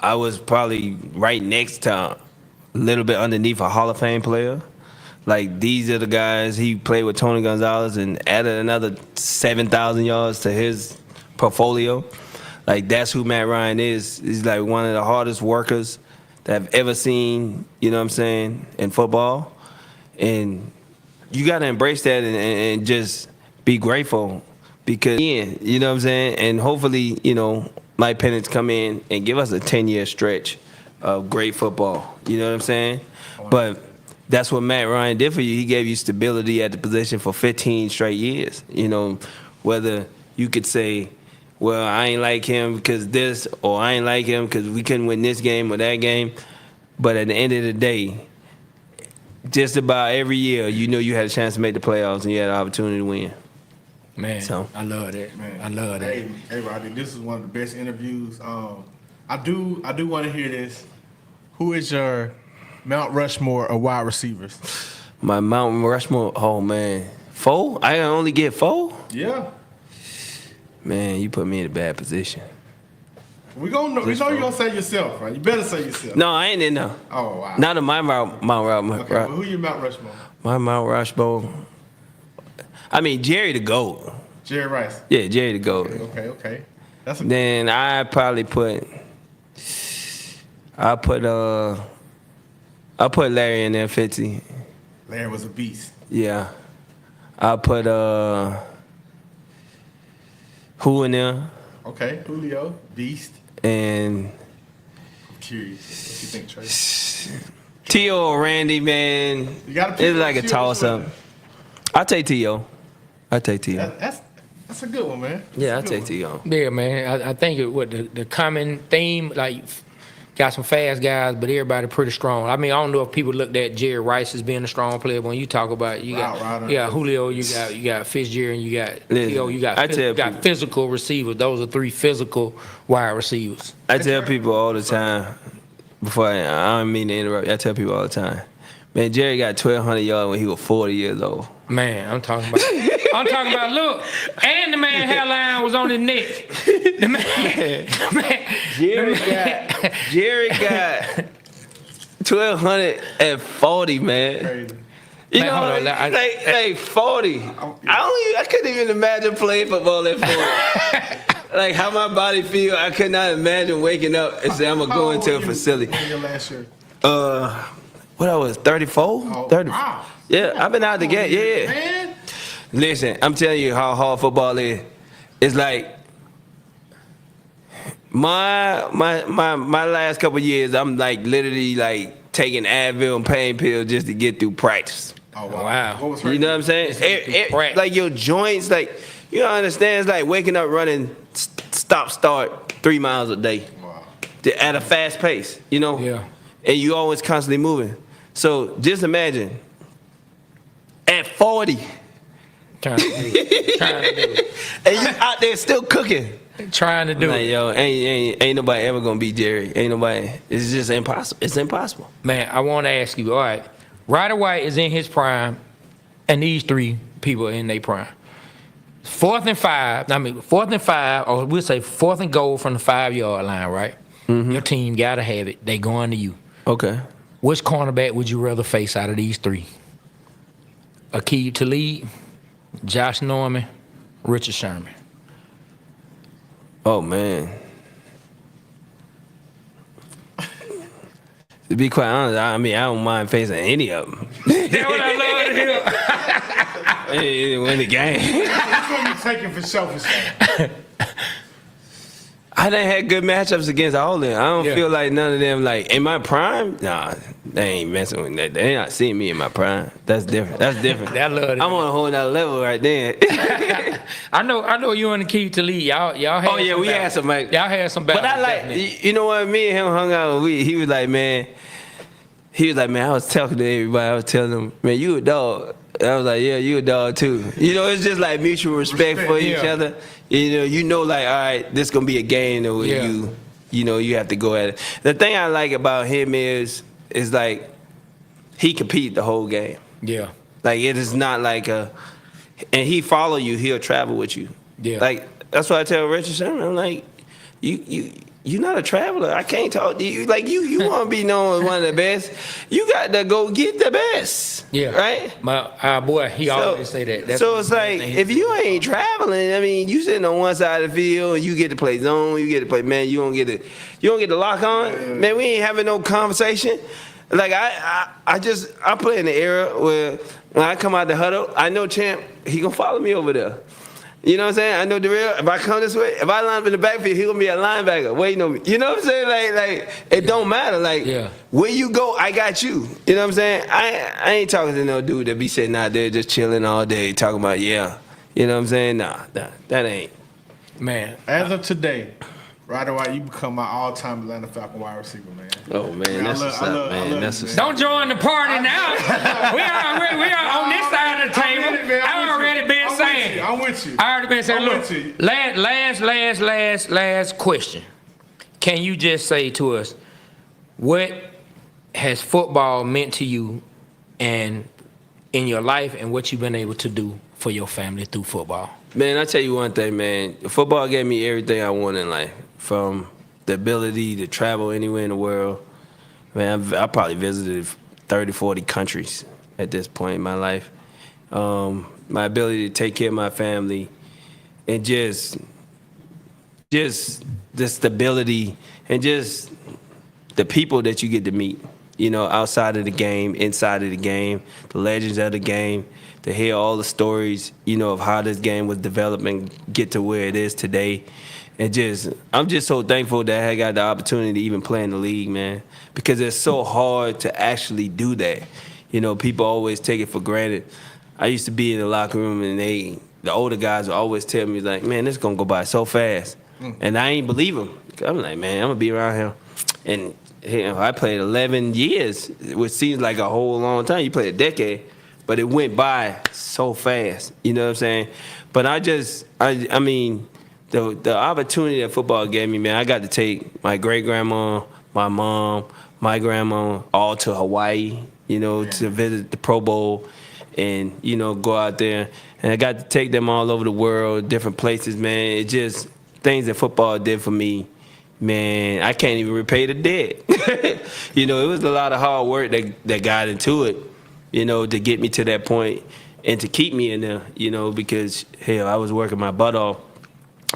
I was probably right next to a little bit underneath a Hall of Fame player. Like, these are the guys. He played with Tony Gonzalez and added another 7,000 yards to his portfolio. Like, that's who Matt Ryan is. He's like one of the hardest workers that I've ever seen, you know what I'm saying, in football. And you got to embrace that and just be grateful because, you know what I'm saying? And hopefully, you know, Mike Penix come in and give us a 10-year stretch of great football. You know what I'm saying? But that's what Matt Ryan did for you. He gave you stability at the position for 15 straight years. You know, whether you could say, well, I ain't like him because this, or I ain't like him because we couldn't win this game or that game. But at the end of the day, just about every year, you knew you had a chance to make the playoffs and you had an opportunity to win. Man, So. I love that. Man, I love that. Hey, Roddy, this is one of the best interviews. I do want to hear this. Who is your Mount Rushmore of wide receivers? My Mount Rushmore, oh, man. 4? I can only get 4? Yeah. Man, you put me in a bad position. We know you're gonna say yourself, right? You better say yourself. No, I ain't in there. Oh wow. Not in my Mount Rushmore. Okay, but who you Mount Rushmore? My Mount Rushmore. I mean, Jerry the GOAT. Jerry Rice. Yeah, Jerry the GOAT. Okay. That's a Then I probably put Larry in there 50. Larry was a beast. Yeah. I put who in there? Okay, Julio, beast. And I'm curious. What you think, Trey? T.O. or Randy, man. You gotta pick It's like a T.O. toss up. I'll take T.O. That's a good one, man. Yeah, I'll That's a take good one. T.O. Yeah, man. I think the common theme, like, got some fast guys, but everybody pretty strong. I mean, I don't know if people looked at Jerry Rice as being a strong player. When you talk about you got Julio, you got Fitzgerald, and you got Theo, you got physical receivers. Those are 3 physical wide receivers. I tell people all the time, I don't mean to interrupt, I tell people all the time, man, Jerry got 1,200 yards when he was 40 years old. Man, I'm talking about, look, and the man hairline was on his neck. Jerry got 1,240, man. Crazy. You Man, know, hold on, like 40. I couldn't even imagine playing football at 40. Like how my body feel, I could not imagine waking up and say I'm gonna go into a facility. In your last year? What I was 34? Oh, 30. wow. Yeah, I've been out the game. Yeah. Man. Listen, I'm telling you how hard football is. It's like my last couple of years, I'm like literally like taking Advil and pain pills just to get through practice. Oh Wow. What was You know what I'm saying? Like your joints, like you don't understand. It's like waking up running start 3 miles a day Wow. at a fast pace. You know. Yeah. And you always constantly moving. So just imagine at 40. Trying to do it. And you out there still cooking. Trying to do Like, it. yo, ain't nobody ever gonna beat Jerry. Ain't nobody. It's just impossible. It's impossible. Man, I want to ask you, all right, Roddy White is in his prime, and these 3 people are in their prime. 4th and 5, or we'll say 4th and goal from the 5-yard line, right? Mm-hmm. Your team got to have it. They going to you. Okay. Which cornerback would you rather face out of these 3? Aqib Talib, Josh Norman, Richard Sherman. Oh man. To be quite honest, I mean I don't mind facing any of them. That's what I love to hear. Win the game. Which one you taking for selfish? I done had good matchups against all of them. I don't Yeah. feel like none of them, like, in my prime, nah, they ain't messing with that. They not seeing me in my prime. That's different. That's different. I love it. I'm on a whole nother level right there. I know you and Aqib Talib. Y'all had Oh, yeah, we had some, like, y'all had some battles. but I like, you know what, me and him hung out, he was like, man, I was talking to everybody. I was telling them, man, you a dog. And I was like, yeah, you a dog too. You know, it's just like mutual respect for each yeah. other. You know, like, all right, this gonna be a game that you have to go at it. The thing I like about him is like he compete the whole game. Yeah. Like it is not like and he follow you, he'll travel with you. Yeah. Like that's why I tell Richard Sherman, I'm like, you're not a traveler. I can't talk to you. Like you want to be known as one of the best. You got to go get the best. Yeah. Right? My boy, he always say that. That's so it's like, if you ain't traveling, I mean, you sitting on one side of the field and you get to play zone, you get to play, man, you don't get to lock on. Man, we ain't having no conversation. Like I play in the era where when I come out the huddle, I know Champ, he gonna follow me over there. You know what I'm saying? I know Darrell, if I come this way, if I line up in the backfield, he gonna be a linebacker waiting on me. You know what I'm saying? Like it don't matter. Like where you go, I got you. You know what I'm saying? I ain't talking to no dude that be sitting out there just chilling all day talking about You know what I'm saying? Nah, that ain't. Man. As of today, Roddy White, you become my all-time Atlanta Falcon wide receiver, man. Oh man, that's what's up, man. That's what's up. Don't join the party now. we are on this side of the table. I already been saying. I'm with you. I already been saying. Look, last question. Can you just say to us what has football meant to you and in your life, and what you've been able to do for your family through football? Man, I tell you one thing, man. Football gave me everything I want in life, from the ability to travel anywhere in the world. Man, I probably visited 30, 40 countries at this point in my life. My ability to take care of my family, and just the stability, and just the people that you get to meet, outside of the game, inside of the game, the legends of the game, to hear all the stories, of how this game was developed and get to where it is today. And I'm just so thankful that I got the opportunity to even play in the league, man, because it's so hard to actually do that. People always take it for granted. I used to be in the locker room, and the older guys would always tell me, like, man, this is going to go by so fast. And I ain't believe them. I'm like, man, I'm going to be around here. And I played 11 years, which seems like a whole long time. You played a decade, but it went by so fast. You know what I'm saying? But I mean, the opportunity that football gave me, man, I got to take my great-grandma, my mom, my grandma, all to Hawaii, to visit the Pro Bowl and, go out there. And I got to take them all over the world, different places, man. It just things that football did for me, man, I can't even repay the debt. It was a lot of hard work that got into it, to get me to that point and to keep me in there, because, hell, I was working my butt off.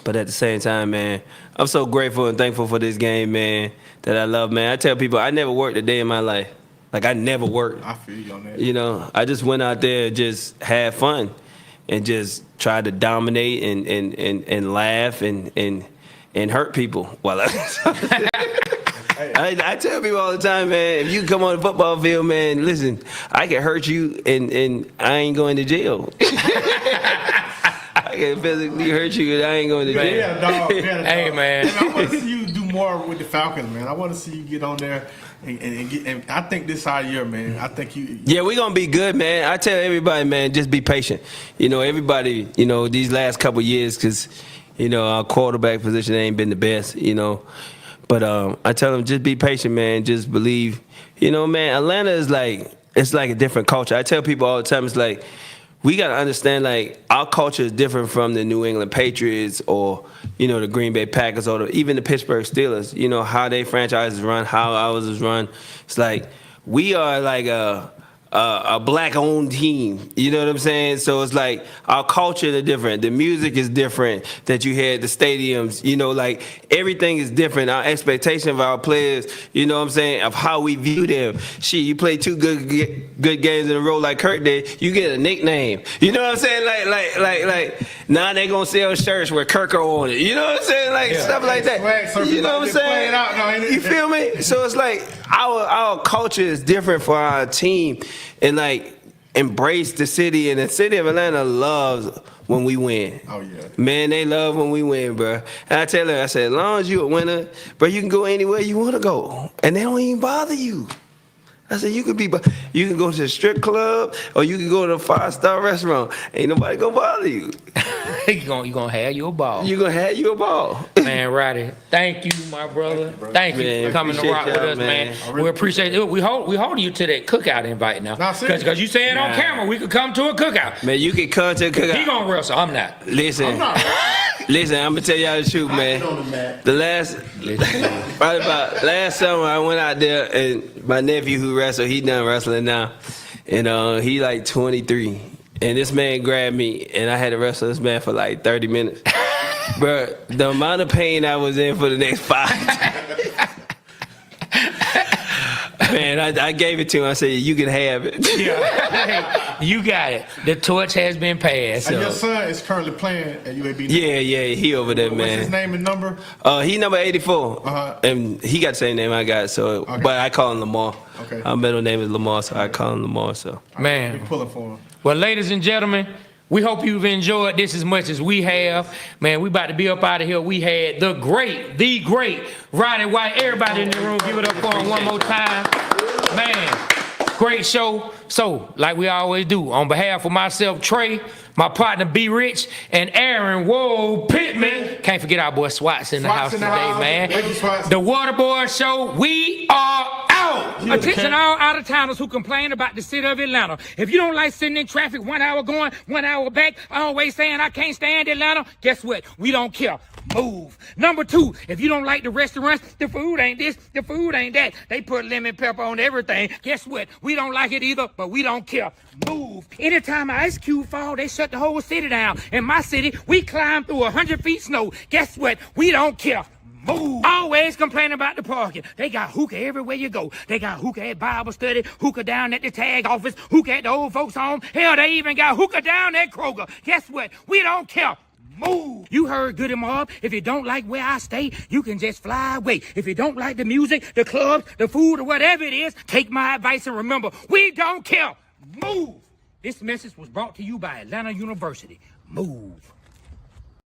But at the same time, man, I'm so grateful and thankful for this game, man, that I love, man. I tell people I never worked a day in my life. Like, I never worked. I feel you on that. I just went out there and just had fun and just tried to dominate and laugh and hurt people while I tell people all the time, man, if you come on the football field, man, listen, I can hurt you and I ain't going to jail. I can physically hurt you and I ain't going to jail. Yeah, dog. Hey, man. I want to see you do more with the Falcons, man. I want to see you get on there and get. And I think this our year, man. I think you. Yeah, we're gonna be good, man. I tell everybody, man, just be patient. Everybody, these last couple of years, because our quarterback position ain't been the best, But I tell them, just be patient, man. Just believe. Man, Atlanta is it's like a different culture. I tell people all the time, it's like, we got to understand, like, our culture is different from the New England Patriots or, the Green Bay Packers or even the Pittsburgh Steelers. How their franchises run, how ours is run. It's like we are like a black-owned team. You know what I'm saying? So it's like our culture is different. The music is different that you hear at the stadiums. Like everything is different. Our expectation of our players, you know what I'm saying, of how we view them. You play 2 good games in a row like Kirk did, you get a nickname. You know what I'm saying? Like now they gonna sell shirts with Kirk on it. You know what I'm saying? Like stuff like that. You know what I'm saying? You feel me? So it's like our culture is different for our team. And embrace the city, and the city of Atlanta loves when we win. Oh yeah, man, they love when we win, bro. And I tell her, I said, as long as you a winner, bro, you can go anywhere you want to go, and they don't even bother you. I said, you can go to a strip club or you can go to a 5-star restaurant. Ain't nobody gonna bother you. you gonna have your ball. You gonna have your ball. Man, Roddy, thank you, my brother. Thank you Man, for coming to appreciate rock with y'all, us, man. man. We appreciate it. We holding you to that cookout invite now. Nah, seriously. Because you said on camera we could come to a cookout. Man, you can come to a cookout. He gonna wrestle. I'm not. Listen, listen, I'm gonna tell y'all the truth, man. Probably about last summer, I went out there and my nephew who wrestled, he done wrestling now, and he like 23, and this man grabbed me, and I had to wrestle this man for like 30 minutes. Bro, the amount of pain I was in for the next 5. Man, I gave it to him. I said, you can have it. Yeah. You got it. The torch has been passed. And your So. son is currently playing at UAB. Yeah, he over there, What's his man. name and number? He number 84, Uh-huh. and he got the same name I got. So, Okay. but I call him Lamar. Okay. My middle name is Lamar, so I call him Lamar. So, Man. Be pulling for him. Well, ladies and gentlemen, we hope you've enjoyed this as much as we have. Man, we about to be up out of here. We had the great Roddy White. Everybody in the room, give it up for him one more time. Man, great show. So, like we always do, on behalf of myself, Trey, my partner, B. Rich, and Aaron, Pittman. Can't forget our boy Swats in the house today, man. Thank you, Swats. The Waterboy Show, we are out. Attention all out-of-towners who complain about the city of Atlanta. If you don't like sitting in traffic 1 hour going, 1 hour back, always saying I can't stand Atlanta, guess what? We don't care. Move. Number 2, if you don't like the restaurants, the food ain't this, the food ain't that. They put lemon pepper on everything. Guess what? We don't like it either, but we don't care. Move. Anytime an ice cube fall, they shut the whole city down. In my city, we climb through 100 feet snow. Guess what? We don't care. Move. Always complaining about the parking. They got hookah everywhere you go. They got hookah at Bible study, hookah down at the tag office, hookah at the old folks home. Hell, they even got hookah down at Kroger. Guess what? We don't care. Move. You heard Goody Mob. If you don't like where I stay, you can just fly away. If you don't like the music, the clubs, the food, or whatever it is, take my advice and remember, we don't care. Move. This message was brought to you by Atlanta University. Move.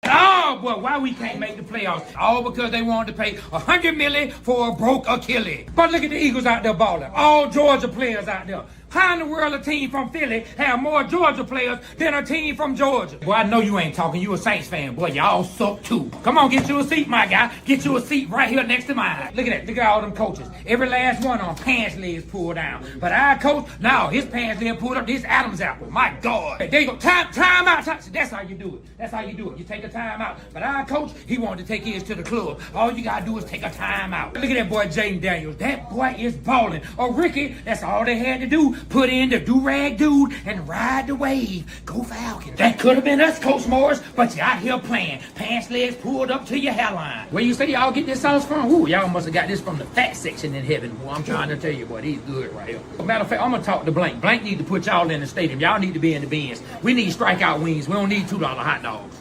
Oh, boy, why we can't make the playoffs? All because they wanted to pay $100 million for a broke Achilles. But look at the Eagles out there balling. All Georgia players out there. How in the world a team from Philly have more Georgia players than a team from Georgia? Boy, I know you ain't talking. You a Saints fan. Boy, y'all suck too. Come on, get you a seat, my guy. Get you a seat right here next to mine. Look at that. Look at all them coaches. Every last one on pants legs pulled down. But our coach, no, his pants leg pulled up. This Adam's apple. My God. There you go. Time out. That's how you do it. That's how you do it. You take a time out. But our coach, he wanted to take his to the club. All you gotta do is take a time out. Look at that boy, Jaden Daniels. That boy is balling. Or Ricky, that's all they had to do. Put in the do-rag dude and ride the wave. Go Falcons. That could have been us, Coach Morris, but you out here playing. Pants legs pulled up to your hairline. Where you say y'all get this sauce from? Ooh, y'all must have got this from the fat section in heaven. Boy, I'm trying to tell you, boy, these good right here. Matter of fact, I'm gonna talk to Blank. Blank need to put y'all in the stadium. Y'all need to be in the bins. We need strikeout wings. We don't need $2 hot dogs.